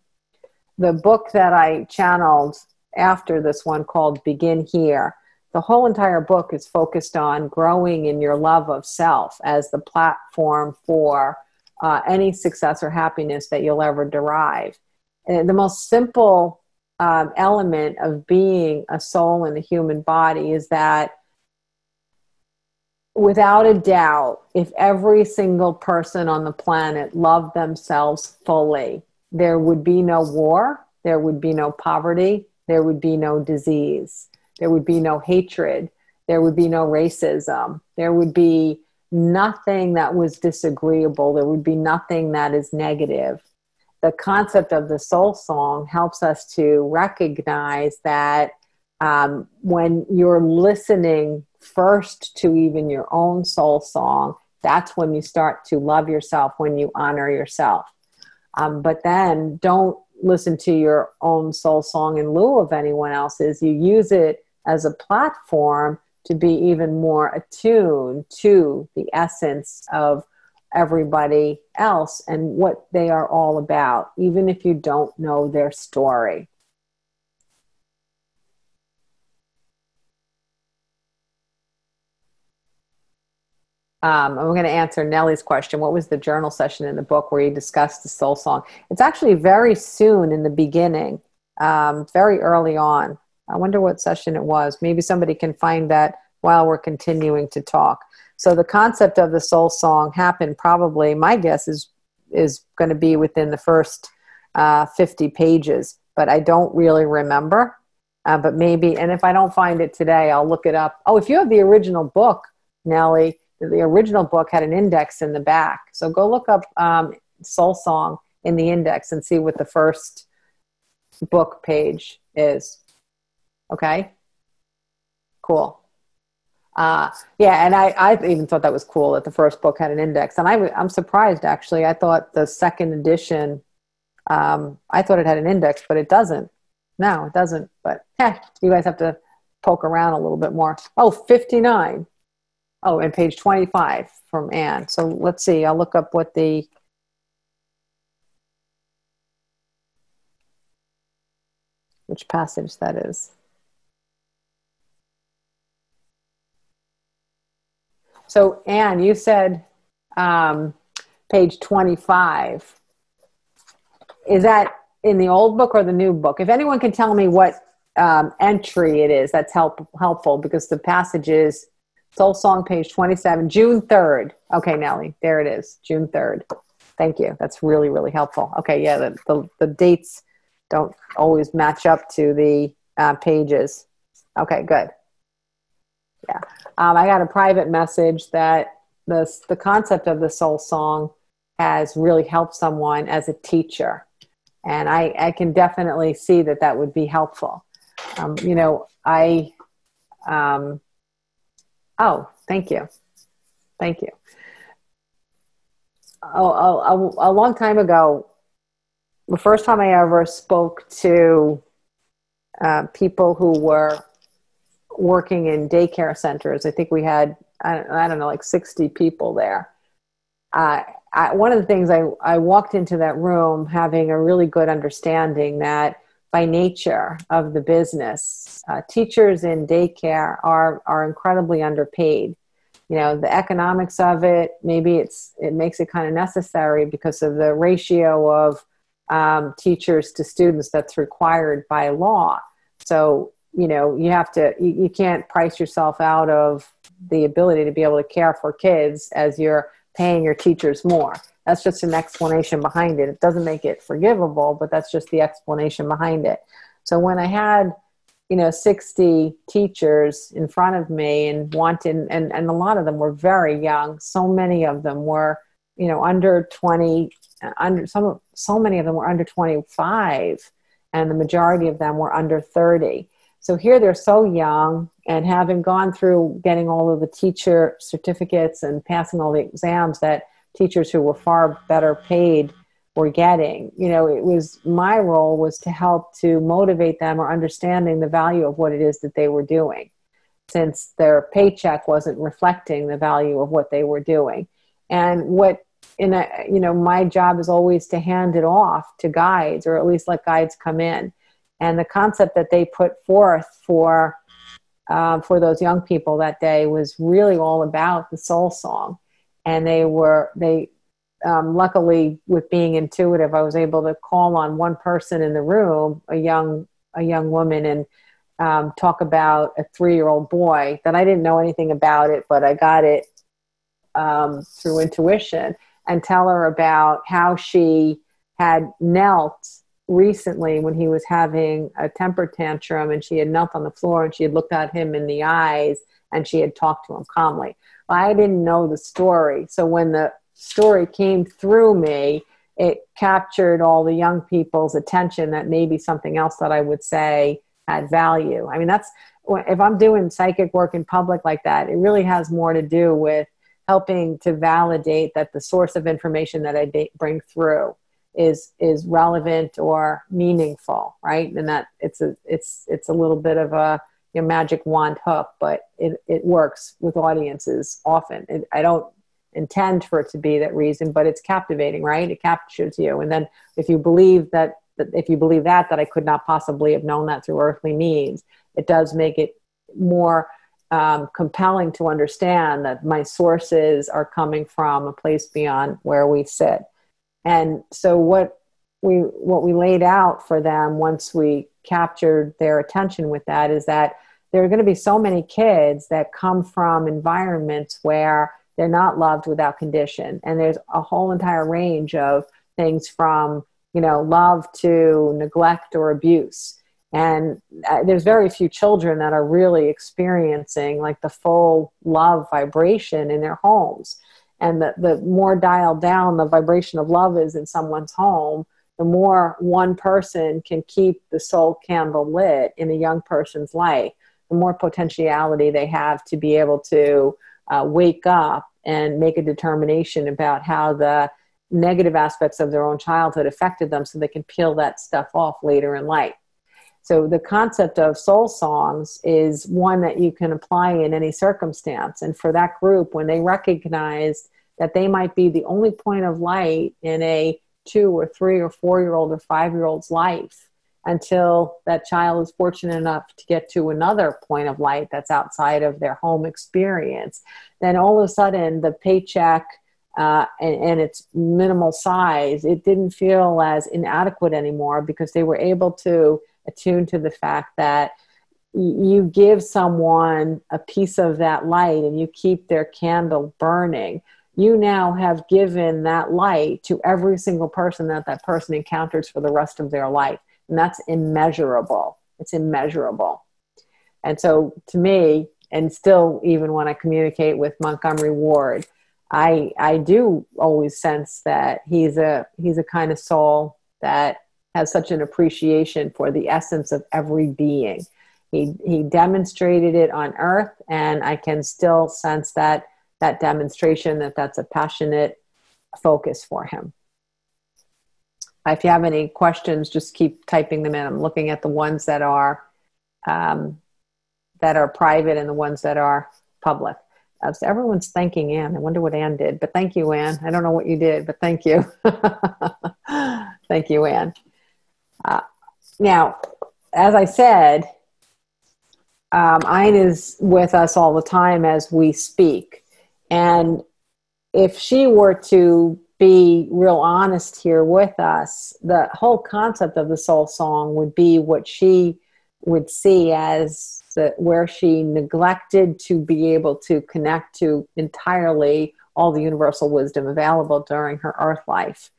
The book that I channeled after this one, called Begin Here, the whole entire book is focused on growing in your love of self as the platform for any success or happiness that you'll ever derive. And the most simple element of being a soul in a human body is that, without a doubt, if every single person on the planet loved themselves fully, there would be no war, there would be no poverty, there would be no disease, there would be no hatred, there would be no racism, there would be nothing that was disagreeable, there would be nothing that is negative. The concept of the soul song helps us to recognize that when you're listening first to even your own soul song, that's when you start to love yourself, when you honor yourself. But then don't listen to your own soul song in lieu of anyone else's. You use it as a platform to be even more attuned to the essence of everybody else and what they are all about, even if you don't know their story. I'm going to answer Nellie's question. What was the journal session in the book where you discussed the soul song? It's actually very soon in the beginning, very early on. I wonder what session it was. Maybe somebody can find that while we're continuing to talk. So the concept of the soul song happened probably, my guess is going to be within the first 50 pages, but I don't really remember. But maybe, and if I don't find it today, I'll look it up. Oh, if you have the original book, Nellie, the original book had an index in the back. So go look up soul song in the index and see what the first book page is. Okay? Cool. Yeah, and I even thought that was cool that the first book had an index. And I'm surprised, actually. I thought the second edition, I thought it had an index, but it doesn't. No, it doesn't. But you guys have to poke around a little bit more. Oh, 59. Oh, and page 25 from Anne. So let's see. I'll look up what the... which passage that is. So, Anne, you said page 25. Is that in the old book or the new book? If anyone can tell me what entry it is, that's helpful, because the passage is Soul Song, page 27, June 3rd. Okay, Nellie, there it is, June 3rd. Thank you. That's really, really helpful. Okay, yeah, the dates don't always match up to the pages. Okay, good. Yeah. I got a private message that the concept of the soul song has really helped someone as a teacher. And I can definitely see that that would be helpful. Oh, thank you. Thank you. A long time ago, the first time I ever spoke to people who were working in daycare centers, I think we had, I don't know, like 60 people there. One of the things I walked into that room having a really good understanding that by nature of the business, teachers in daycare are incredibly underpaid. You know, the economics of it, maybe it makes it kind of necessary because of the ratio of teachers to students that's required by law. So, you know, you can't price yourself out of the ability to be able to care for kids as you're paying your teachers more. That's just an explanation behind it. It doesn't make it forgivable, but that's just the explanation behind it. So when I had, 60 teachers in front of me and a lot of them were very young. So many of them were, under 20, so many of them were under 25, and the majority of them were under 30. So here they're so young, and having gone through getting all of the teacher certificates and passing all the exams that teachers who were far better paid were getting, it was my role was to help to motivate them or understanding the value of what it is that they were doing, since their paycheck wasn't reflecting the value of what they were doing. And my job is always to hand it off to guides, or at least let guides come in. And the concept that they put forth for those young people that day was really all about the soul song. And luckily, with being intuitive, I was able to call on one person in the room, a young woman, and talk about a 3-year-old boy that I didn't know anything about it, but I got it through intuition, and tell her about how she had knelt recently when he was having a temper tantrum, and she had knelt on the floor and she had looked at him in the eyes and she had talked to him calmly. Well, I didn't know the story. So when the story came through me, it captured all the young people's attention that maybe something else that I would say had value. I mean, if I'm doing psychic work in public like that, it really has more to do with helping to validate that the source of information that I bring through is relevant or meaningful, right? And that it's a little bit of a magic wand hook, but it works with audiences often. I don't intend for it to be that reason, but it's captivating, right? It captures you. And then if you believe that I could not possibly have known that through earthly means, it does make it more compelling to understand that my sources are coming from a place beyond where we sit. And so what we laid out for them once we captured their attention with that is that there are going to be so many kids that come from environments where they're not loved without condition. And there's a whole entire range of things from, love to neglect or abuse. And there's very few children that are really experiencing like the full love vibration in their homes. And the more dialed down the vibration of love is in someone's home, the more one person can keep the soul candle lit in a young person's life, the more potentiality they have to be able to wake up and make a determination about how the negative aspects of their own childhood affected them, so they can peel that stuff off later in life. So the concept of soul songs is one that you can apply in any circumstance. And for that group, when they recognize that they might be the only point of light in a 2 or 3 or 4-year-old or 5-year-old's life, until that child is fortunate enough to get to another point of light that's outside of their home experience. Then all of a sudden, the paycheck and its minimal size, it didn't feel as inadequate anymore, because they were able to attune to the fact that you give someone a piece of that light and you keep their candle burning. You now have given that light to every single person that that person encounters for the rest of their life. And that's immeasurable. It's immeasurable. And so to me, and still even when I communicate with Montgomery Ward, I do always sense that he's a kind of soul that has such an appreciation for the essence of every being. He demonstrated it on Earth, and I can still sense that demonstration, that's a passionate focus for him. If you have any questions, just keep typing them in. I'm looking at the ones that are private and the ones that are public. So everyone's thanking Anne. I wonder what Anne did, but thank you, Anne. I don't know what you did, but thank you. Thank you, Anne. Now, as I said, Ayn is with us all the time as we speak. And if she were to be real honest here with us, the whole concept of the soul song would be what she would see as where she neglected to be able to connect to entirely all the universal wisdom available during her earth life.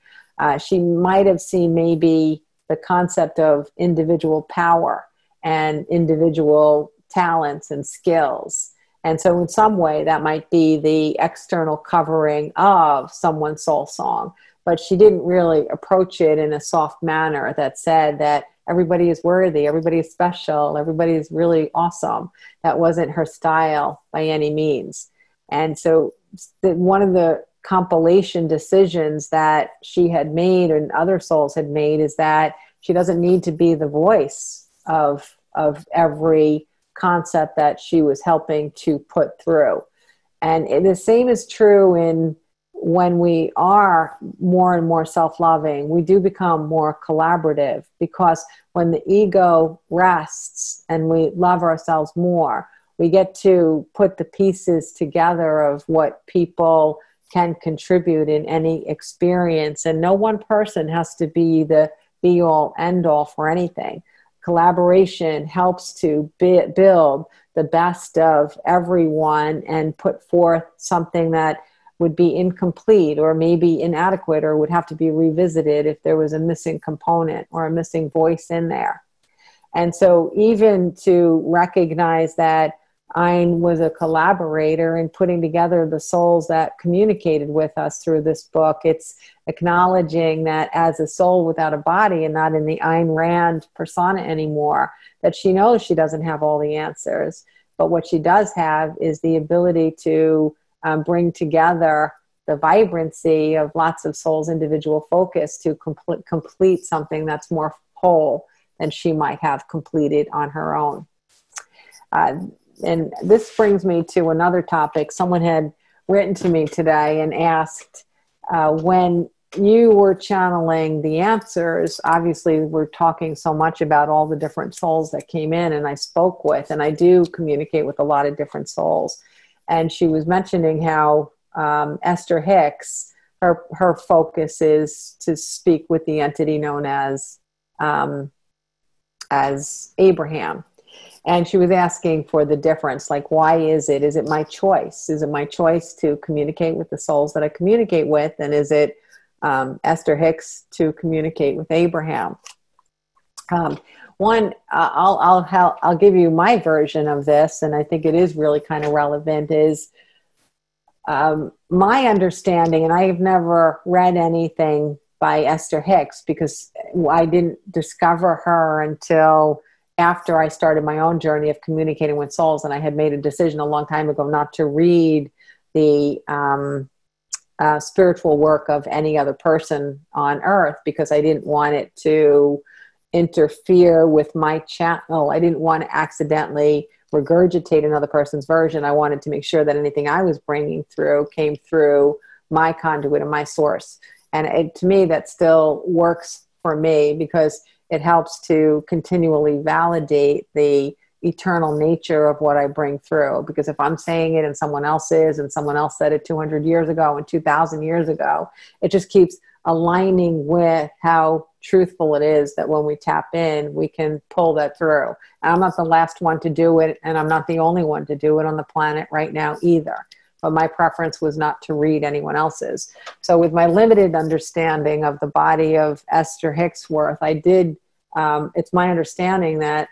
She might have seen maybe the concept of individual power and individual talents and skills. And so in some way that might be the external covering of someone's soul song, but she didn't really approach it in a soft manner that said that everybody is worthy, everybody is special, everybody is really awesome. That wasn't her style by any means. And so one of the compilation decisions that she had made and other souls had made is that she doesn't need to be the voice of every concept that she was helping to put through. And the same is true in when we are more and more self-loving, we do become more collaborative, because when the ego rests and we love ourselves more, we get to put the pieces together of what people can contribute in any experience. And no one person has to be the be-all, end-all for anything. Collaboration helps to build the best of everyone and put forth something that would be incomplete or maybe inadequate or would have to be revisited if there was a missing component or a missing voice in there. And so even to recognize that Ayn was a collaborator in putting together the souls that communicated with us through this book, it's acknowledging that as a soul without a body and not in the Ayn Rand persona anymore, that she knows she doesn't have all the answers. But what she does have is the ability to bring together the vibrancy of lots of souls' individual focus to complete something that's more whole than she might have completed on her own. And this brings me to another topic. Someone had written to me today and asked, when you were channeling the answers, obviously we're talking so much about all the different souls that came in and I spoke with, and I do communicate with a lot of different souls. And she was mentioning how Esther Hicks, her focus is to speak with the entity known as Abraham. And she was asking for the difference, like, why is it? Is it my choice? Is it my choice to communicate with the souls that I communicate with? And is it Esther Hicks to communicate with Abraham? I'll give you my version of this, and I think it is really kind of relevant, is my understanding, and I have never read anything by Esther Hicks because I didn't discover her until after I started my own journey of communicating with souls, and I had made a decision a long time ago not to read the spiritual work of any other person on earth because I didn't want it to interfere with my channel. I didn't want to accidentally regurgitate another person's version. I wanted to make sure that anything I was bringing through came through my conduit and my source. And to me, that still works for me, because it helps to continually validate the eternal nature of what I bring through. Because if I'm saying it and someone else is, and someone else said it 200 years ago and 2,000 years ago, it just keeps aligning with how truthful it is that when we tap in, we can pull that through. And I'm not the last one to do it, and I'm not the only one to do it on the planet right now either. But my preference was not to read anyone else's. So with my limited understanding of the body of Esther Hicksworth, I did, it's my understanding that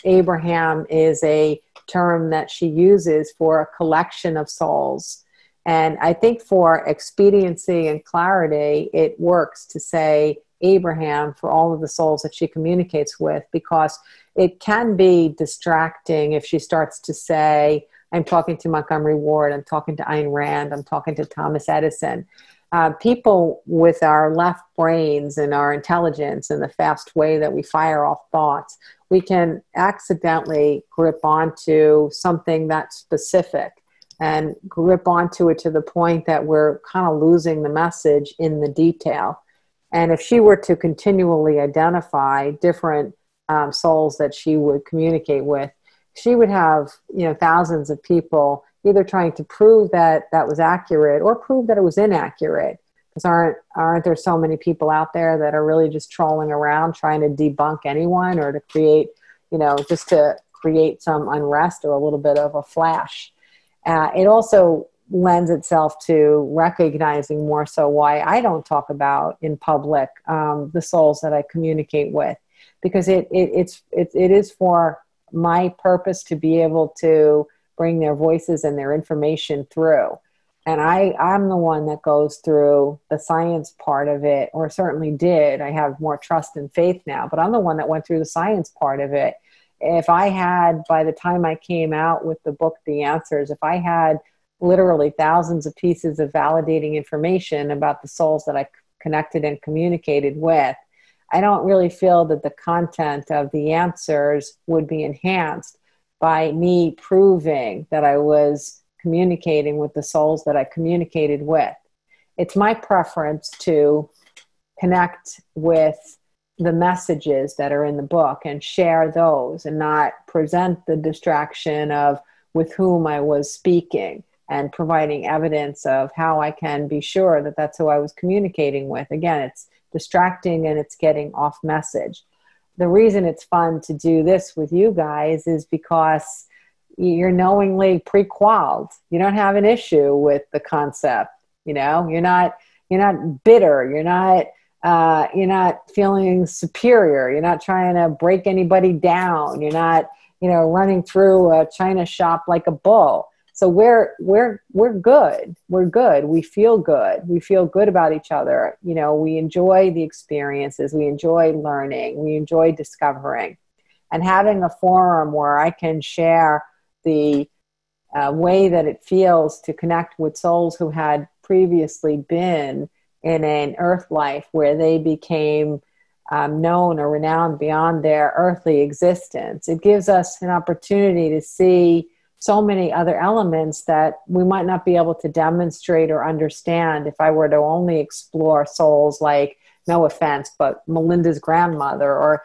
Abraham is a term that she uses for a collection of souls. And I think for expediency and clarity, it works to say Abraham for all of the souls that she communicates with, because it can be distracting if she starts to say, I'm talking to Montgomery Ward, I'm talking to Ayn Rand, I'm talking to Thomas Edison. People with our left brains and our intelligence and the fast way that we fire off thoughts, we can accidentally grip onto something that's specific and grip onto it to the point that we're kind of losing the message in the detail. And if she were to continually identify different souls that she would communicate with, she would have, thousands of people either trying to prove that that was accurate or prove that it was inaccurate. Because aren't there so many people out there that are really just trolling around trying to debunk anyone or to create, just to create some unrest or a little bit of a flash. It also lends itself to recognizing more so why I don't talk about in public the souls that I communicate with, because it is for my purpose to be able to bring their voices and their information through. And I'm the one that goes through the science part of it, or certainly did. I have more trust and faith now, but I'm the one that went through the science part of it. If I had, by the time I came out with the book, The Answers, if I had literally thousands of pieces of validating information about the souls that I connected and communicated with, I don't really feel that the content of The Answers would be enhanced by me proving that I was communicating with the souls that I communicated with. It's my preference to connect with the messages that are in the book and share those, and not present the distraction of with whom I was speaking and providing evidence of how I can be sure that that's who I was communicating with. Again, it's distracting and it's getting off message. The reason it's fun to do this with you guys is because you're knowingly pre-qualified. You don't have an issue with the concept. You're not bitter. You're not feeling superior. You're not trying to break anybody down. You're not, running through a china shop like a bull. So we're good. We're good. We feel good. We feel good about each other. We enjoy the experiences. We enjoy learning. We enjoy discovering, and having a forum where I can share the way that it feels to connect with souls who had previously been in an earth life where they became known or renowned beyond their earthly existence. It gives us an opportunity to see so many other elements that we might not be able to demonstrate or understand if I were to only explore souls like, no offense, but Melinda's grandmother or,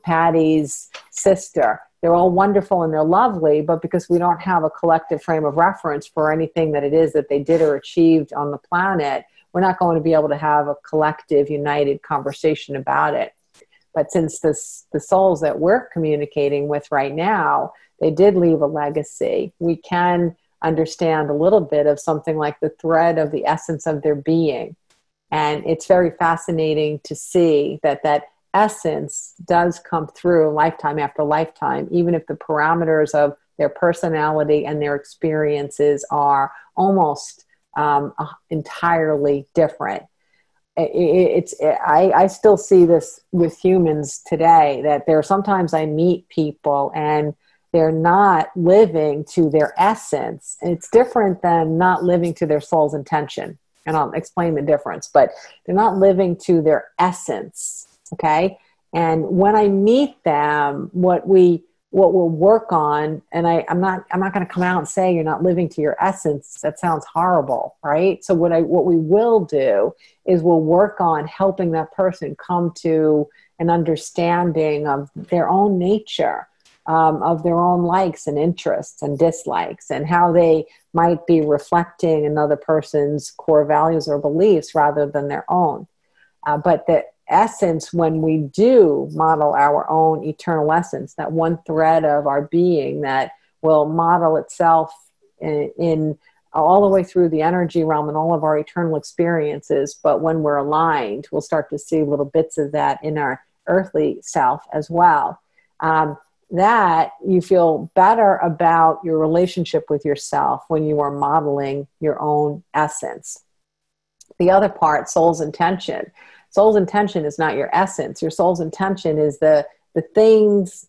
Patty's sister. They're all wonderful and they're lovely, but because we don't have a collective frame of reference for anything that it is that they did or achieved on the planet, we're not going to be able to have a collective, united conversation about it. But since the souls that we're communicating with right now, they did leave a legacy, we can understand a little bit of something like the thread of the essence of their being. And it's very fascinating to see that essence does come through lifetime after lifetime, even if the parameters of their personality and their experiences are almost entirely different. I still see this with humans today, that sometimes I meet people and they're not living to their essence. And it's different than not living to their soul's intention. And I'll explain the difference, but they're not living to their essence. Okay. And when I meet them, what we what we'll work on, and I'm not going to come out and say you're not living to your essence. That sounds horrible, right? So what we will do is we'll work on helping that person come to an understanding of their own nature, of their own likes and interests and dislikes, and how they might be reflecting another person's core values or beliefs rather than their own. But the essence, when we do model our own eternal essence, that one thread of our being that will model itself in all the way through the energy realm and all of our eternal experiences. But when we're aligned, we'll start to see little bits of that in our earthly self as well. That you feel better about your relationship with yourself when you are modeling your own essence. The other part, soul's intention. Soul's intention is not your essence. Your soul's intention is the things,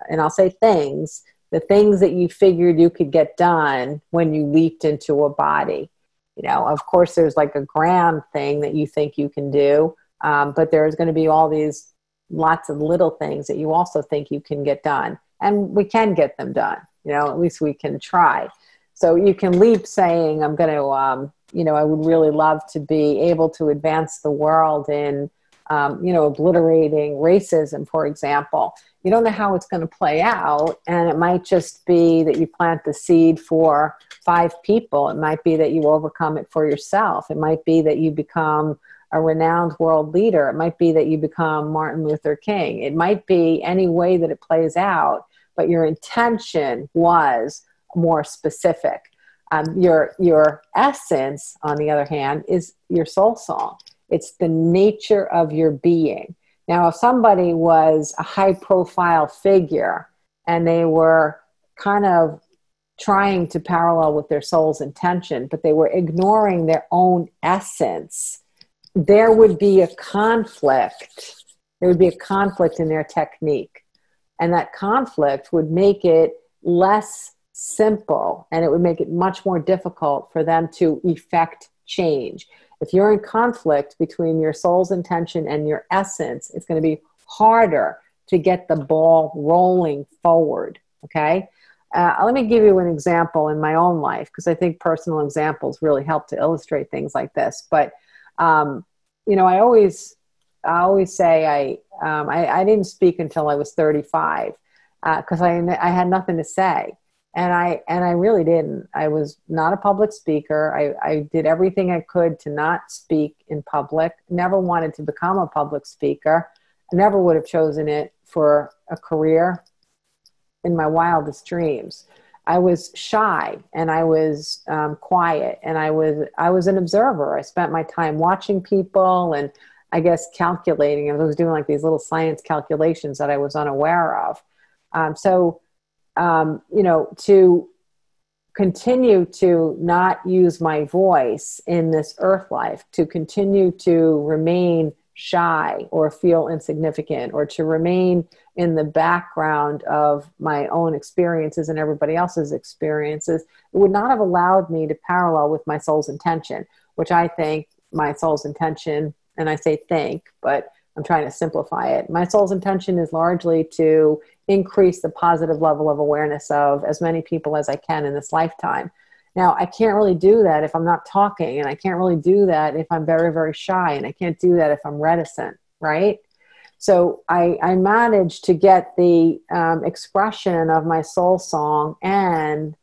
and I'll say things, the things that you figured you could get done when you leaped into a body. You know, of course, there's like a grand thing that you think you can do, but there's going to be all these lots of little things that you also think you can get done. And we can get them done, you know, at least we can try. So you can leap saying, I'm going to, I would really love to be able to advance the world in, obliterating racism, for example. You don't know how it's going to play out. And it might just be that you plant the seed for 5 people. It might be that you overcome it for yourself. It might be that you become a renowned world leader. It might be that you become Martin Luther King. It might be any way that it plays out, but your intention was more specific. Your essence, on the other hand, is your soul song. It's the nature of your being. Now, if somebody was a high-profile figure and they were kind of trying to parallel with their soul's intention, but they were ignoring their own essence, there would be a conflict. There would be a conflict in their technique. And that conflict would make it less simple, and it would make it much more difficult for them to effect change. If you're in conflict between your soul's intention and your essence, it's going to be harder to get the ball rolling forward, okay? Let me give you an example in my own life, because I think personal examples really help to illustrate things like this. But, I always say I didn't speak until I was 35 because I had nothing to say. And I really didn't. I was not a public speaker. I did everything I could to not speak in public. Never wanted to become a public speaker. I never would have chosen it for a career in my wildest dreams. I was shy, and I was quiet, and I was an observer. I spent my time watching people and I guess calculating. I was doing like these little science calculations that I was unaware of. To continue to not use my voice in this earth life, to continue to remain shy or feel insignificant, or to remain in the background of my own experiences and everybody else's experiences, it would not have allowed me to parallel with my soul's intention, which I think my soul's intention, and I say think, but I'm trying to simplify it. My soul's intention is largely to increase the positive level of awareness of as many people as I can in this lifetime. Now, I can't really do that if I'm not talking, and I can't really do that if I'm very, very shy, and I can't do that if I'm reticent, right? So I managed to get the expression of my soul song and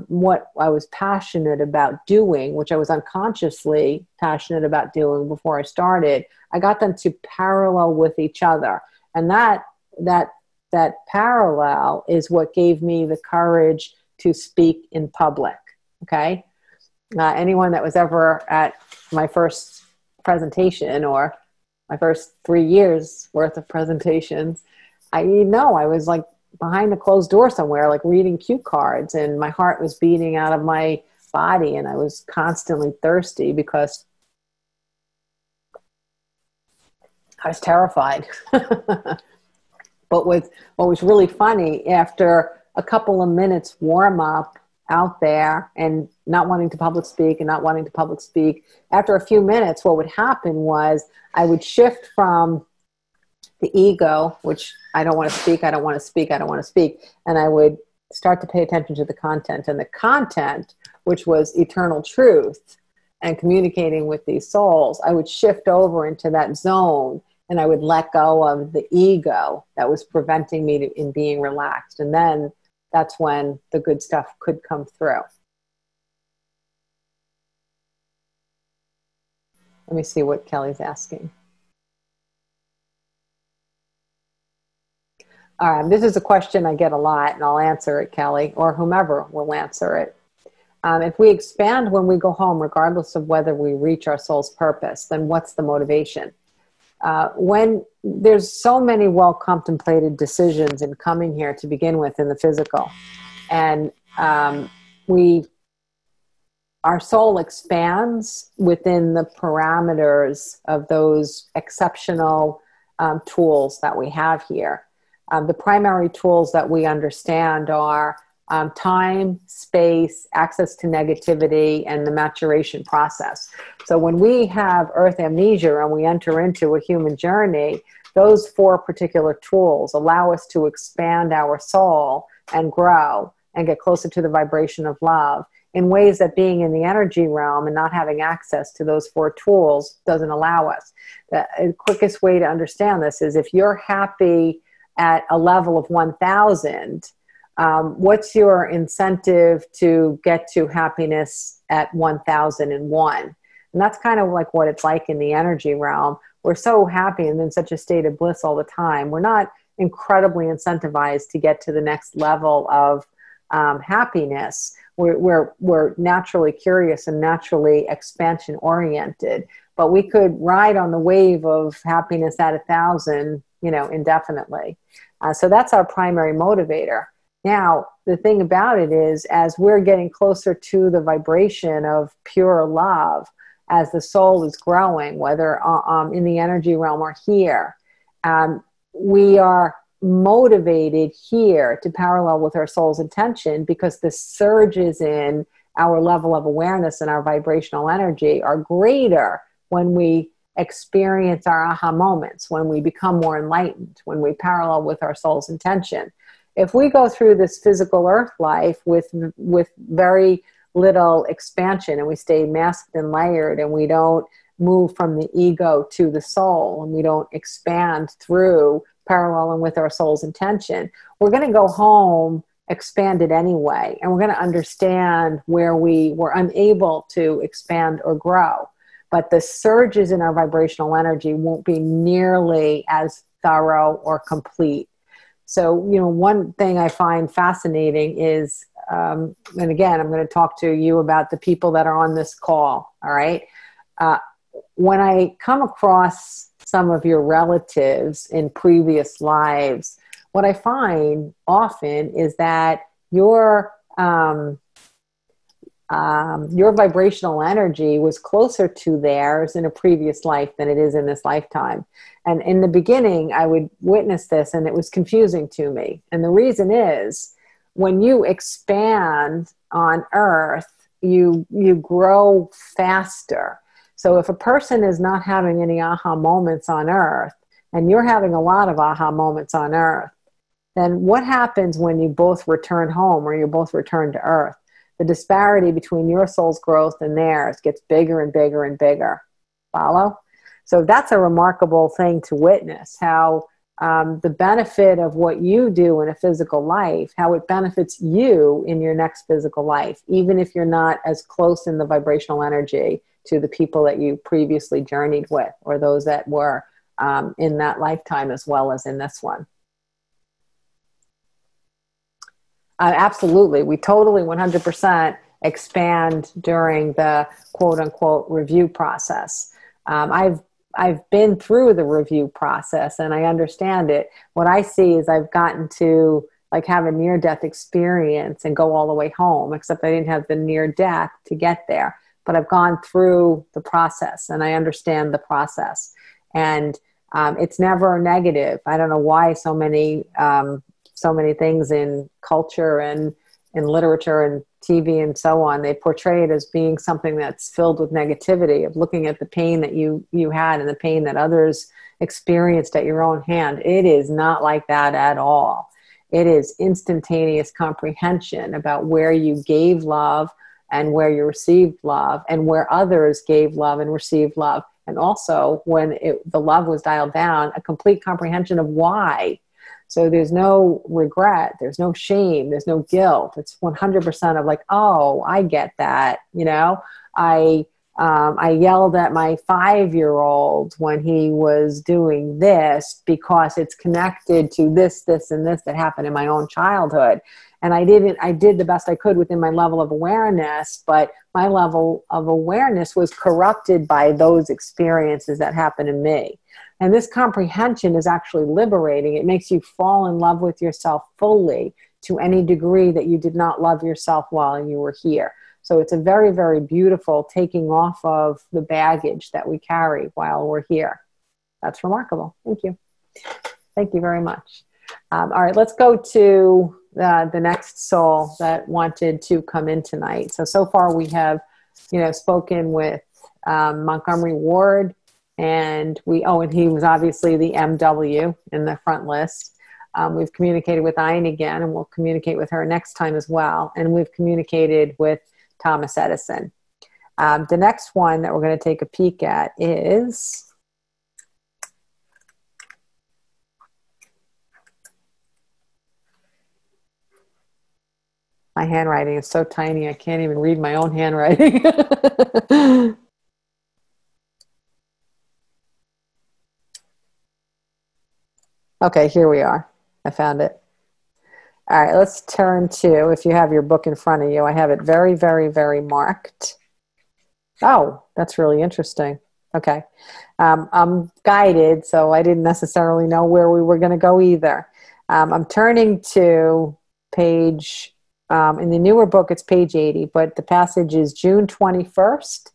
what I was passionate about doing, which I was unconsciously passionate about doing before I started. I got them to parallel with each other. And that parallel is what gave me the courage to speak in public. Okay. Anyone that was ever at my first presentation or my first 3 years worth of presentations, I was like behind the closed door somewhere, like reading cue cards, and my heart was beating out of my body, and I was constantly thirsty because I was terrified. But what was really funny, after a couple of minutes warm up out there and not wanting to public speak, after a few minutes, what would happen was I would shift from the ego, which I don't want to speak, I don't want to speak, I don't want to speak. And I would start to pay attention to the content. And the content, which was eternal truth and communicating with these souls, I would shift over into that zone, and I would let go of the ego that was preventing me in being relaxed. And then that's when the good stuff could come through. Let me see what Kelly's asking. This is a question I get a lot, and I'll answer it, Kelly, or whomever will answer it. If we expand when we go home, regardless of whether we reach our soul's purpose, then what's the motivation? When there's so many well-contemplated decisions in coming here to begin with in the physical, and our soul expands within the parameters of those exceptional tools that we have here. The primary tools that we understand are time, space, access to negativity, and the maturation process. So when we have earth amnesia and we enter into a human journey, those 4 particular tools allow us to expand our soul and grow and get closer to the vibration of love in ways that being in the energy realm and not having access to those 4 tools doesn't allow us. The quickest way to understand this is if you're happy at a level of 1,000, what's your incentive to get to happiness at 1,001? And that's kind of like what it's like in the energy realm. We're so happy and in such a state of bliss all the time. We're not incredibly incentivized to get to the next level of happiness. We're naturally curious and naturally expansion oriented, but we could ride on the wave of happiness at 1,000, indefinitely. So that's our primary motivator. Now, the thing about it is, as we're getting closer to the vibration of pure love, as the soul is growing, whether in the energy realm or here, we are motivated here to parallel with our soul's intention, because the surges in our level of awareness and our vibrational energy are greater when we experience our aha moments, when we become more enlightened, when we parallel with our soul's intention. If we go through this physical earth life with very little expansion, and we stay masked and layered, and we don't move from the ego to the soul, and we don't expand through paralleling with our soul's intention, we're going to go home expanded anyway, and we're going to understand where we were unable to expand or grow. But the surges in our vibrational energy won't be nearly as thorough or complete. So, one thing I find fascinating is, and again, I'm going to talk to you about the people that are on this call, all right? When I come across some of your relatives in previous lives, what I find often is that your vibrational energy was closer to theirs in a previous life than it is in this lifetime. And in the beginning, I would witness this, and it was confusing to me. And the reason is, when you expand on earth, you grow faster. So if a person is not having any aha moments on earth, and you're having a lot of aha moments on earth, then what happens when you both return home, or you both return to earth? The disparity between your soul's growth and theirs gets bigger and bigger and bigger. Follow? So that's a remarkable thing to witness, how the benefit of what you do in a physical life, how it benefits you in your next physical life, even if you're not as close in the vibrational energy to the people that you previously journeyed with, or those that were in that lifetime as well as in this one. Absolutely. We totally 100% expand during the quote unquote review process. I've been through the review process, and I understand it. What I see is I've gotten to have a near-death experience and go all the way home, except I didn't have the near-death to get there. But I've gone through the process, and I understand the process. And it's never negative. I don't know why so many things in culture and in literature and TV and so on, they portray it as being something that's filled with negativity, of looking at the pain that you had and the pain that others experienced at your own hand. It is not like that at all. It is instantaneous comprehension about where you gave love and where you received love, and where others gave love and received love. And also, when the love was dialed down, a complete comprehension of why. So there's no regret, there's no shame, there's no guilt. It's 100% of like, oh, I get that. You know, I yelled at my 5-year-old when he was doing this because it's connected to this, this, and this that happened in my own childhood. And I did the best I could within my level of awareness, but my level of awareness was corrupted by those experiences that happened to me. And this comprehension is actually liberating. It makes you fall in love with yourself fully to any degree that you did not love yourself while you were here. So it's a very, very beautiful taking off of the baggage that we carry while we're here. That's remarkable. Thank you. Thank you very much. All right, let's go to the next soul that wanted to come in tonight. So far we have, spoken with Montgomery Ward, and and he was obviously the MW in the front list. We've communicated with Ayn again, and we'll communicate with her next time as well. And we've communicated with Thomas Edison. The next one that we're going to take a peek at is... My handwriting is so tiny, I can't even read my own handwriting. Okay, here we are. I found it. All right, let's turn to, if you have your book in front of you, I have it very, very, very marked. Oh, that's really interesting. Okay. I'm guided, so I didn't necessarily know where we were going to go either. I'm turning to page... in the newer book, it's page 80, but the passage is June 21st,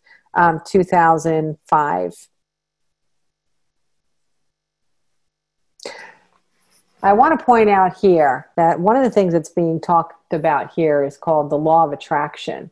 2005. I want to point out here that one of the things that's being talked about here is called the law of attraction.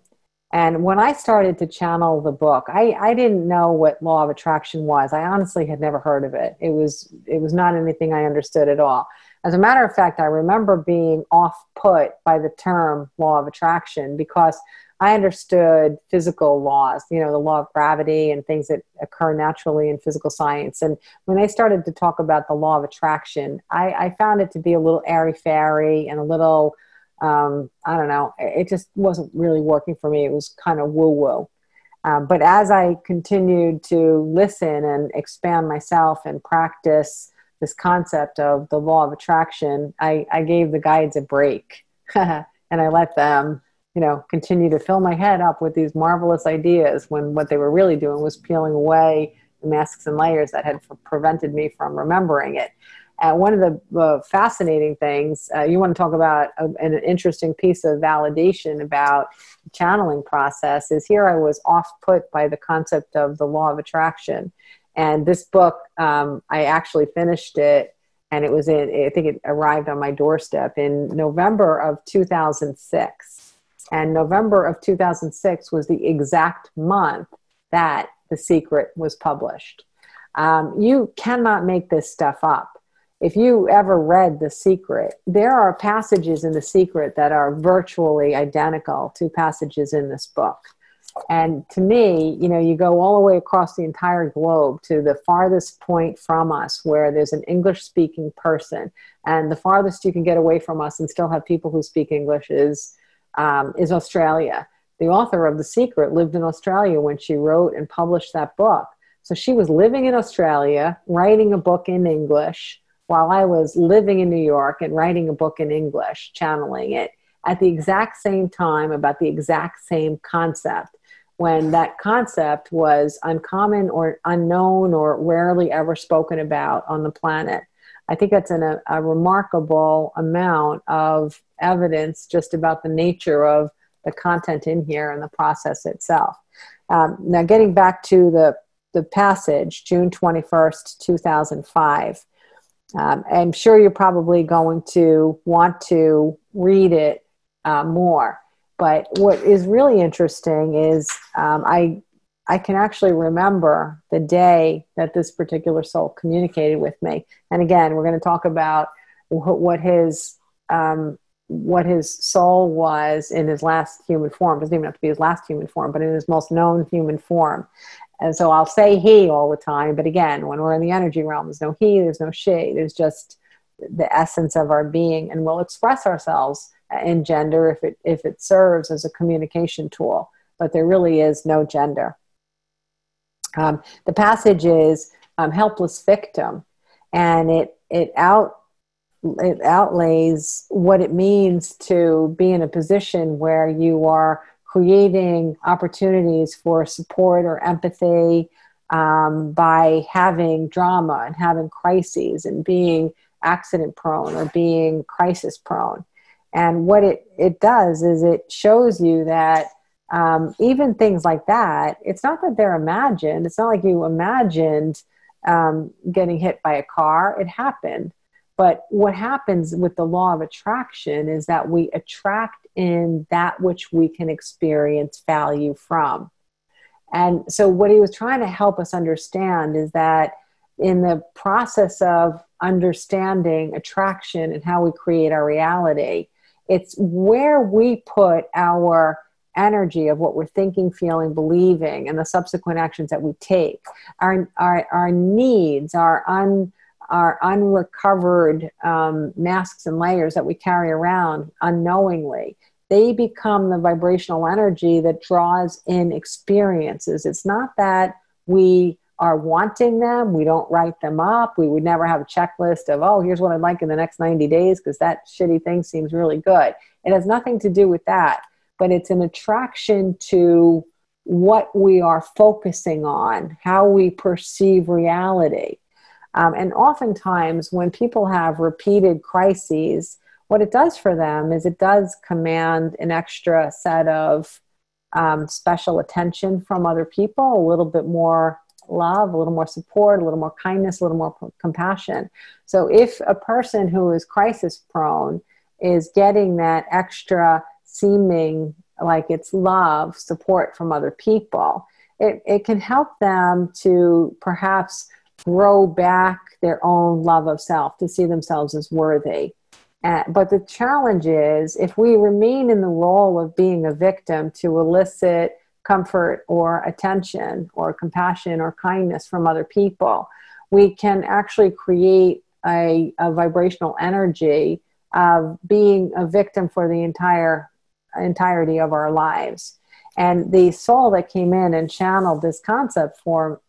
And when I started to channel the book, I didn't know what law of attraction was. I honestly had never heard of it. It was not anything I understood at all. As a matter of fact, I remember being off-put by the term law of attraction because I understood physical laws, the law of gravity and things that occur naturally in physical science. And when they started to talk about the law of attraction, I found it to be a little airy-fairy and a little, I don't know, it just wasn't really working for me. It was kind of woo-woo. But as I continued to listen and expand myself and practice this concept of the law of attraction, I gave the guides a break and I let them, continue to fill my head up with these marvelous ideas when what they were really doing was peeling away the masks and layers that had prevented me from remembering it. One of the fascinating things, you want to talk about an interesting piece of validation about the channeling process, is here I was off-put by the concept of the law of attraction. And this book, I actually finished it, and I think it arrived on my doorstep in November of 2006. And November of 2006 was the exact month that The Secret was published. You cannot make this stuff up. If you ever read The Secret, there are passages in The Secret that are virtually identical to passages in this book. And to me, you go all the way across the entire globe to the farthest point from us where there's an English-speaking person. And the farthest you can get away from us and still have people who speak English is Australia. The author of The Secret lived in Australia when she wrote and published that book. So she was living in Australia, writing a book in English, while I was living in New York and writing a book in English, channeling it at the exact same time about the exact same concept, when that concept was uncommon or unknown or rarely ever spoken about on the planet. I think that's a remarkable amount of evidence just about the nature of the content in here and the process itself. Now, getting back to the passage, June 21st, 2005, I'm sure you're probably going to want to read it more. But what is really interesting is I can actually remember the day that this particular soul communicated with me. And again, we're going to talk about what his soul was in his last human form. It doesn't even have to be his last human form, but in his most known human form. And so I'll say he all the time. But again, when we're in the energy realm, there's no he, there's no she. There's just the essence of our being. And we'll express ourselves in gender if it serves as a communication tool. But there really is no gender. The passage is helpless victim, and it outlays what it means to be in a position where you are creating opportunities for support or empathy by having drama and having crises and being accident prone or being crisis prone. And what it does is it shows you that even things like that, it's not that they're imagined. It's not like you imagined getting hit by a car. It happened. But what happens with the law of attraction is that we attract in that which we can experience value from. And so what he was trying to help us understand is that in the process of understanding attraction and how we create our reality, it's where we put our energy of what we're thinking, feeling, believing, and the subsequent actions that we take. Our needs, our unrecovered masks and layers that we carry around unknowingly, they become the vibrational energy that draws in experiences. It's not that we are wanting them. We don't write them up. We would never have a checklist of, oh, here's what I'd like in the next 90 days because that shitty thing seems really good. It has nothing to do with that, but it's an attraction to what we are focusing on, how we perceive reality. And oftentimes when people have repeated crises, what it does for them is it does command an extra set of special attention from other people, a little bit more love, a little more support, a little more kindness, a little more compassion. So if a person who is crisis prone is getting that extra seeming like it's love, support from other people, it can help them to perhaps grow back their own love of self, to see themselves as worthy. But the challenge is if we remain in the role of being a victim to elicit comfort or attention or compassion or kindness from other people, we can actually create a vibrational energy of being a victim for the entirety of our lives. And the soul that came in and channeled this concept for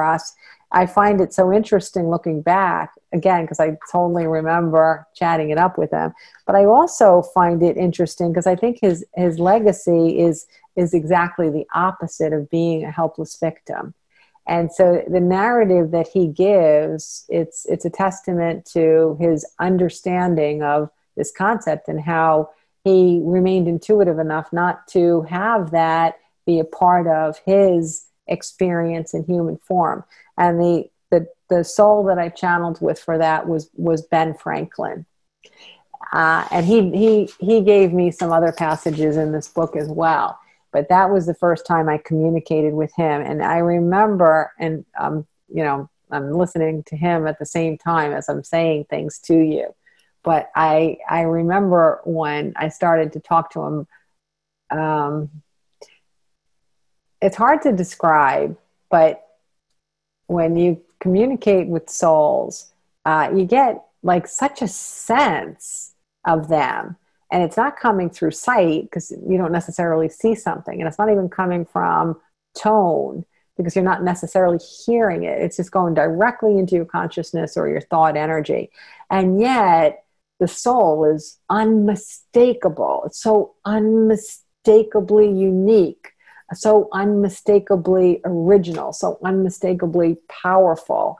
us, I find it so interesting looking back, again, because I totally remember chatting it up with him. But I also find it interesting because I think his legacy is exactly the opposite of being a helpless victim. And so the narrative that he gives, it's a testament to his understanding of this concept and how he remained intuitive enough not to have that be a part of his experience in human form. And the soul that I channeled with for that was Ben Franklin. And he gave me some other passages in this book as well. But that was the first time I communicated with him. And I remember, and I'm listening to him at the same time as I'm saying things to you. But I remember when I started to talk to him, it's hard to describe, but when you communicate with souls, you get like such a sense of them. And it's not coming through sight because you don't necessarily see something. And it's not even coming from tone because you're not necessarily hearing it. It's just going directly into your consciousness or your thought energy. And yet the soul is unmistakable. It's so unmistakably unique, so unmistakably original, so unmistakably powerful.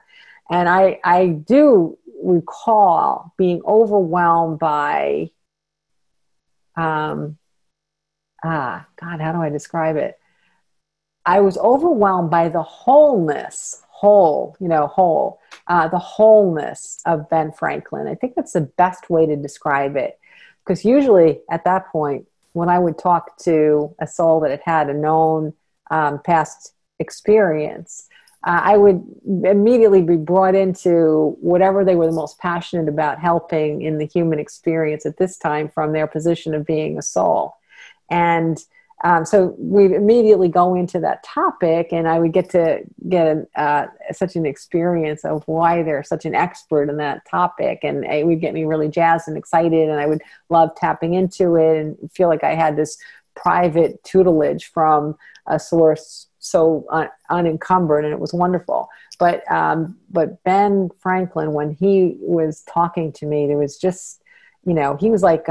And I do recall being overwhelmed by, God, how do I describe it? I was overwhelmed by the wholeness, the wholeness of Ben Franklin. I think that's the best way to describe it. Because usually at that point, when I would talk to a soul that had had a known past experience, I would immediately be brought into whatever they were the most passionate about helping in the human experience at this time from their position of being a soul. And so we'd immediately go into that topic, and I would get such an experience of why they're such an expert in that topic. And it would get me really jazzed and excited, and I would love tapping into it and feel like I had this private tutelage from a source so unencumbered, and it was wonderful. But Ben Franklin, when he was talking to me, there was just, he was like,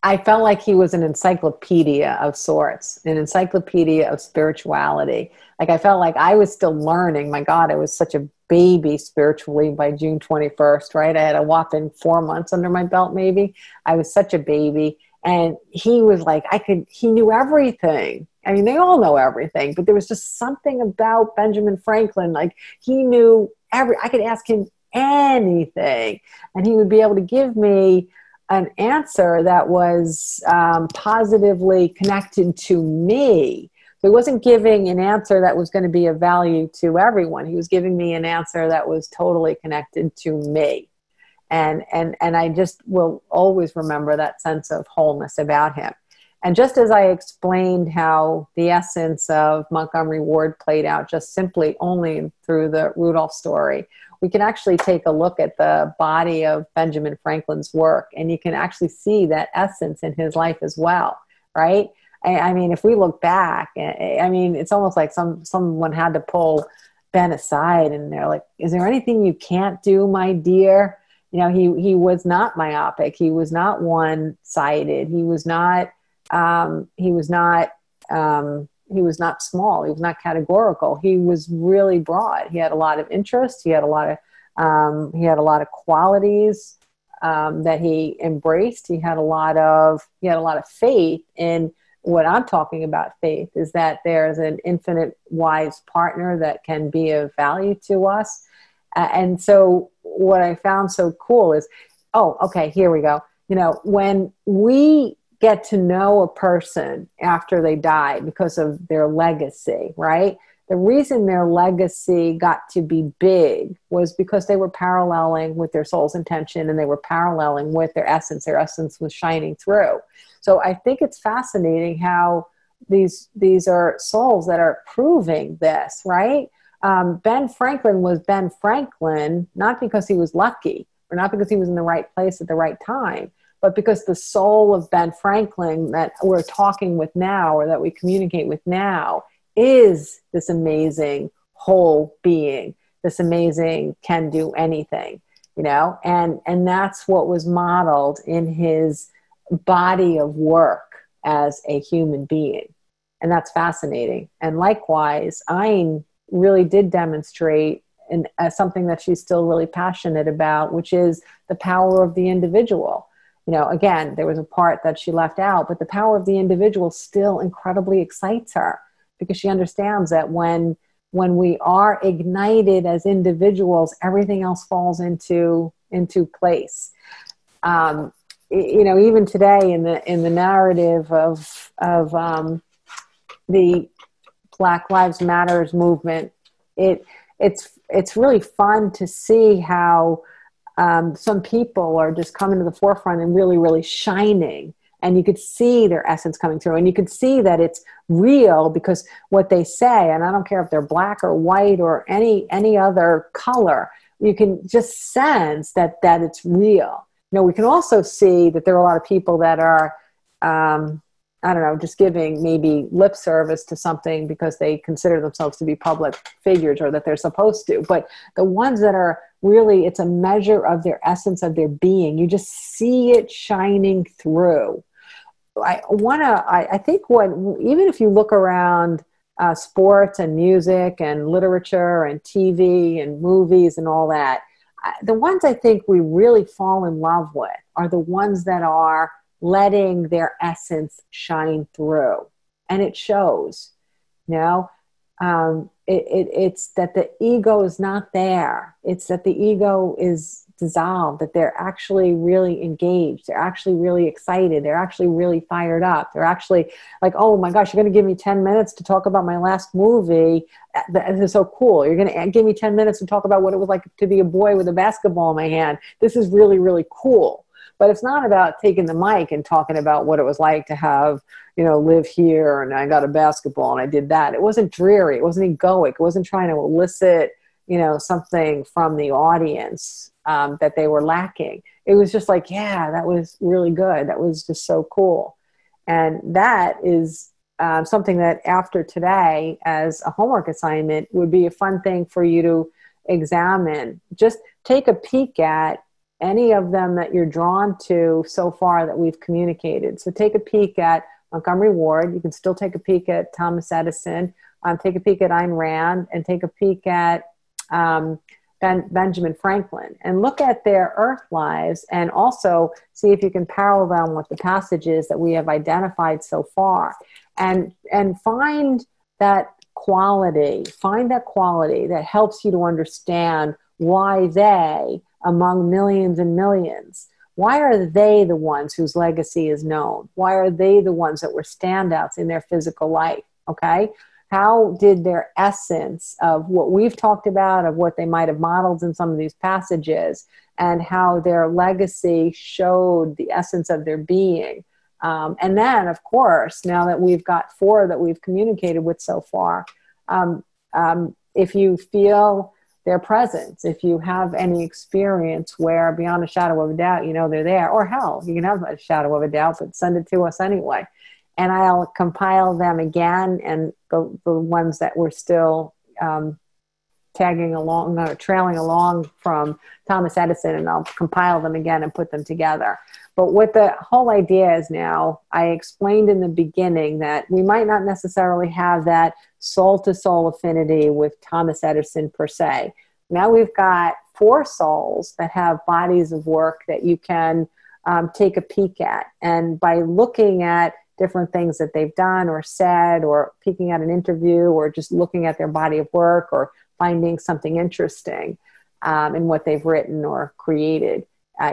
I felt like he was an encyclopedia of sorts, an encyclopedia of spirituality. Like I felt like I was still learning. My God, I was such a baby spiritually by June 21st, right? I had a whopping 4 months under my belt, maybe. I was such a baby. And he was like, he knew everything. I mean, they all know everything, but there was just something about Benjamin Franklin. Like he knew I could ask him anything, and he would be able to give me an answer that was positively connected to me. So he wasn't giving an answer that was going to be of value to everyone. He was giving me an answer that was totally connected to me. And I just will always remember that sense of wholeness about him. And just as I explained how the essence of Montgomery Ward played out just simply only through the Rudolph story, we can actually take a look at the body of Benjamin Franklin's work, and you can actually see that essence in his life as well, right? I mean, if we look back, I mean, it's almost like someone had to pull Ben aside, and they're like, is there anything you can't do, my dear? He was not myopic. He was not one-sided. He was not small. He was not categorical. He was really broad. He had a lot of interests. He had a lot of qualities that he embraced. He had a lot of faith in what I'm talking about. Faith is that there's an infinite wise partner that can be of value to us. And so what I found so cool is, here we go. When we get to know a person after they die because of their legacy, right? The reason their legacy got to be big was because they were paralleling with their soul's intention, and they were paralleling with their essence. Their essence was shining through. So I think it's fascinating how these are souls that are proving this, right? Ben Franklin was Ben Franklin, not because he was lucky or not because he was in the right place at the right time, but because the soul of Ben Franklin that we're talking with now, or that we communicate with now, is this amazing whole being, this amazing can do anything, and that's what was modeled in his body of work as a human being. And that's fascinating. And likewise, Ayn really did demonstrate something that she's still really passionate about, which is the power of the individual. Again, there was a part that she left out, but the power of the individual still incredibly excites her, because she understands that when we are ignited as individuals, everything else falls into place. Even today in the narrative of the Black Lives Matters movement, it's really fun to see how some people are just coming to the forefront and really, really shining. And you could see their essence coming through. And you could see that it's real, because what they say, and I don't care if they're black or white or any other color, you can just sense that it's real. We can also see that there are a lot of people that are, just giving maybe lip service to something because they consider themselves to be public figures, or that they're supposed to. But the ones that are really, it's a measure of their essence, of their being. You just see it shining through. I think even if you look around sports and music and literature and TV and movies and all that, the ones I think we really fall in love with are the ones that are letting their essence shine through. And it shows, It's that the ego is not there. It's that the ego is dissolved, that they're actually really engaged. They're actually really excited. They're actually really fired up. They're actually like, oh my gosh, you're going to give me 10 minutes to talk about my last movie. This is so cool. You're going to give me 10 minutes to talk about what it was like to be a boy with a basketball in my hand. This is really, really cool. But it's not about taking the mic and talking about what it was like to have, live here, and I got a basketball and I did that. It wasn't dreary. It wasn't egoic. It wasn't trying to elicit, something from the audience that they were lacking. It was just like, yeah, that was really good. That was just so cool. And that is something that after today, as a homework assignment, would be a fun thing for you to examine. Just take a peek at any of them that you're drawn to so far that we've communicated. So take a peek at Montgomery Ward. You can still take a peek at Thomas Edison, take a peek at Ayn Rand, and take a peek at Benjamin Franklin, and look at their earth lives, and also see if you can parallel them with the passages that we have identified so far, and find that quality that helps you to understand why they, among millions and millions, why are they the ones whose legacy is known? Why are they the ones that were standouts in their physical life? Okay. How did their essence of what we've talked about, of what they might have modeled in some of these passages, and how their legacy showed the essence of their being? And then, of course, now that we've got 4 that we've communicated with so far, if you feel their presence, if you have any experience where beyond a shadow of a doubt, they're there, or hell, you can have a shadow of a doubt, but send it to us anyway. And I'll compile them again, and the ones that we're still tagging along, trailing along from Thomas Edison, and I'll compile them again and put them together. But what the whole idea is now, I explained in the beginning that we might not necessarily have that soul-to-soul affinity with Thomas Edison per se. Now we've got 4 souls that have bodies of work that you can take a peek at. And by looking at different things that they've done or said, or peeking at an interview, or just looking at their body of work, or finding something interesting in what they've written or created,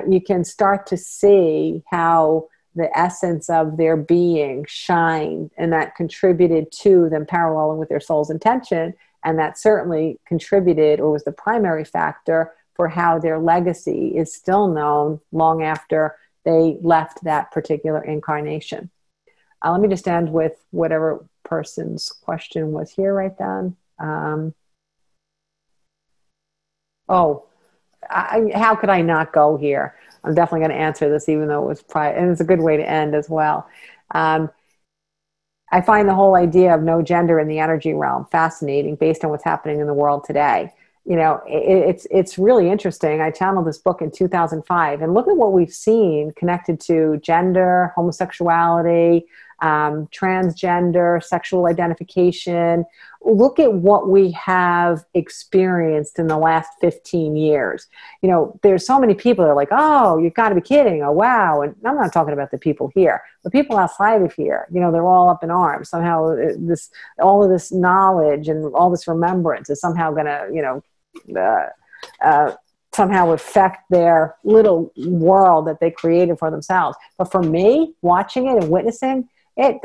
you can start to see how the essence of their being shined, and that contributed to them paralleling with their soul's intention. And that certainly contributed, or was the primary factor for how their legacy is still known long after they left that particular incarnation. Let me just end with whatever person's question was here right then. How could I not go here? I'm definitely going to answer this, even though it was private, and it's a good way to end as well. I find the whole idea of no gender in the energy realm fascinating based on what's happening in the world today. It's really interesting. I channeled this book in 2005, and look at what we've seen connected to gender, homosexuality, transgender, sexual identification. Look at what we have experienced in the last 15 years. There's so many people that are like, oh, you've got to be kidding. Oh, wow. And I'm not talking about the people here. The people outside of here, they're all up in arms. Somehow all of this knowledge and all this remembrance is somehow going to, somehow affect their little world that they created for themselves. But for me, watching it and witnessing it,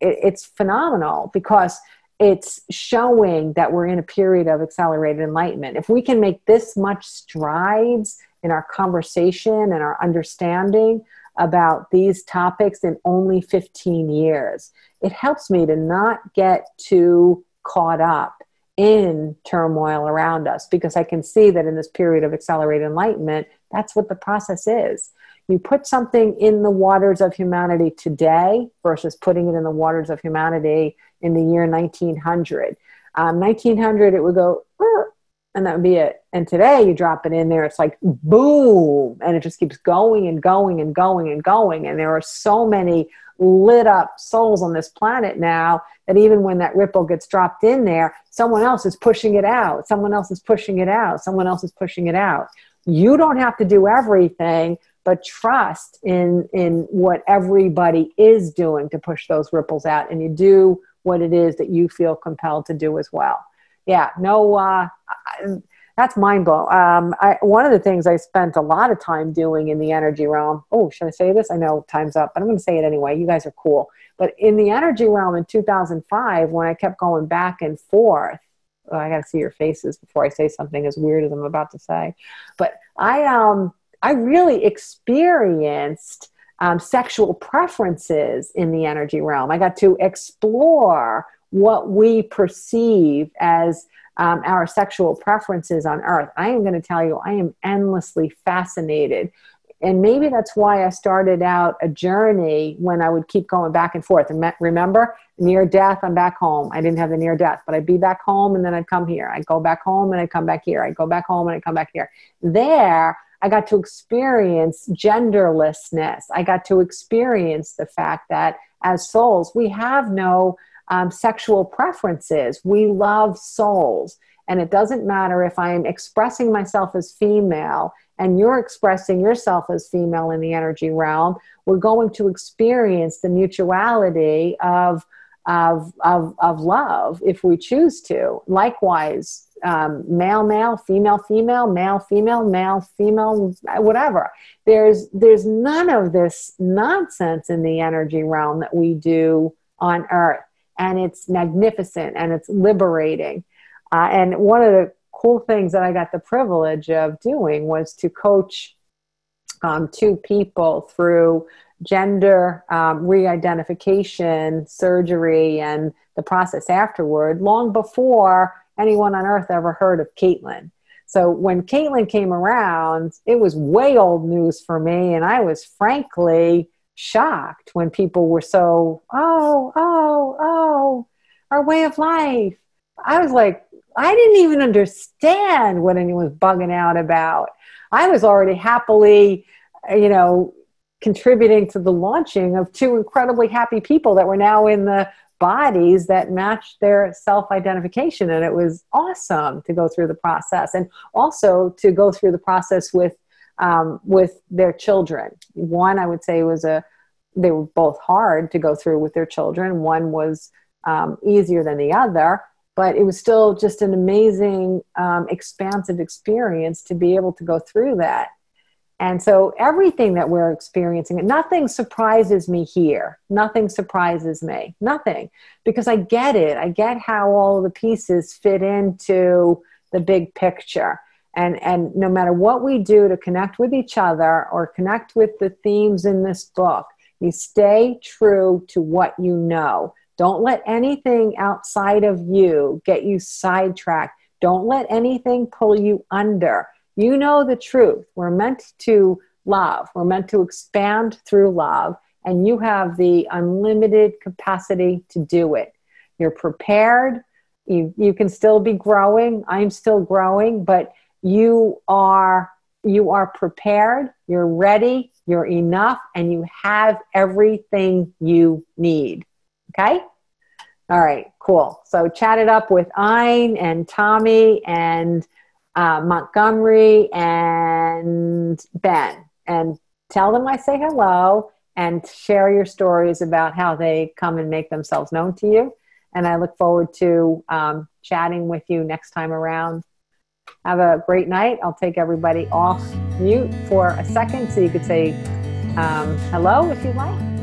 it's phenomenal, because it's showing that we're in a period of accelerated enlightenment. If we can make this much strides in our conversation and our understanding about these topics in only 15 years, it helps me to not get too caught up in turmoil around us, because I can see that in this period of accelerated enlightenment, that's what the process is. You put something in the waters of humanity today versus putting it in the waters of humanity in the year 1900. 1900, it would go, and that would be it. And today you drop it in there, it's like boom, and it just keeps going and going and going and going. And there are so many lit up souls on this planet now that even when that ripple gets dropped in there, someone else is pushing it out. Someone else is pushing it out. Someone else is pushing it out. You don't have to do everything, but trust in what everybody is doing to push those ripples out. And you do what it is that you feel compelled to do as well. Yeah, no, that's mind blowing. One of the things I spent a lot of time doing in the energy realm. Oh, should I say this? I know time's up, but I'm going to say it anyway. You guys are cool. But in the energy realm in 2005, when I kept going back and forth, oh, I got to see your faces before I say something as weird as I'm about to say. But I really experienced sexual preferences in the energy realm. I got to explore what we perceive as our sexual preferences on Earth. I am going to tell you, I am endlessly fascinated. And maybe that's why I started out a journey when I would keep going back and forth. And remember, near death, I'm back home. I didn't have the near death, but I'd be back home and then I'd come here. I'd go back home and I'd come back here. I'd go back home and I'd come back here. There, I got to experience genderlessness. I got to experience the fact that as souls, we have no sexual preferences. We love souls. And it doesn't matter if I'm expressing myself as female and you're expressing yourself as female in the energy realm. We're going to experience the mutuality of love if we choose to. Likewise, male, male, female, female, male, female, male, female, whatever. There's none of this nonsense in the energy realm that we do on Earth. And it's magnificent and it's liberating. And one of the cool things that I got the privilege of doing was to coach two people through gender re-identification surgery and the process afterward, long before anyone on Earth ever heard of Caitlin. So when Caitlin came around, it was way old news for me, and I was frankly shocked when people were so, our way of life. I was like, I didn't even understand what anyone was bugging out about. I was already happily, contributing to the launching of two incredibly happy people that were now in the bodies that matched their self-identification. And it was awesome to go through the process, and also to go through the process with their children. One, I would say, they were both hard to go through with their children. One was easier than the other, but it was still just an amazing, expansive experience to be able to go through that. And so everything that we're experiencing, nothing surprises me here. Nothing surprises me. Nothing. Because I get it. I get how all of the pieces fit into the big picture. And no matter what we do to connect with each other or connect with the themes in this book, you stay true to what you know. Don't let anything outside of you get you sidetracked. Don't let anything pull you under. You know the truth. We're meant to love. We're meant to expand through love. And you have the unlimited capacity to do it. You're prepared. You can still be growing. I'm still growing, but you are prepared. You're ready. You're enough. And you have everything you need. Okay? All right, cool. So chat it up with Ein and Tommy and Montgomery and Ben, and tell them I say hello, and share your stories about how they come and make themselves known to you. And I look forward to chatting with you next time around. Have a great night. I'll take everybody off mute for a second so you could say hello if you like.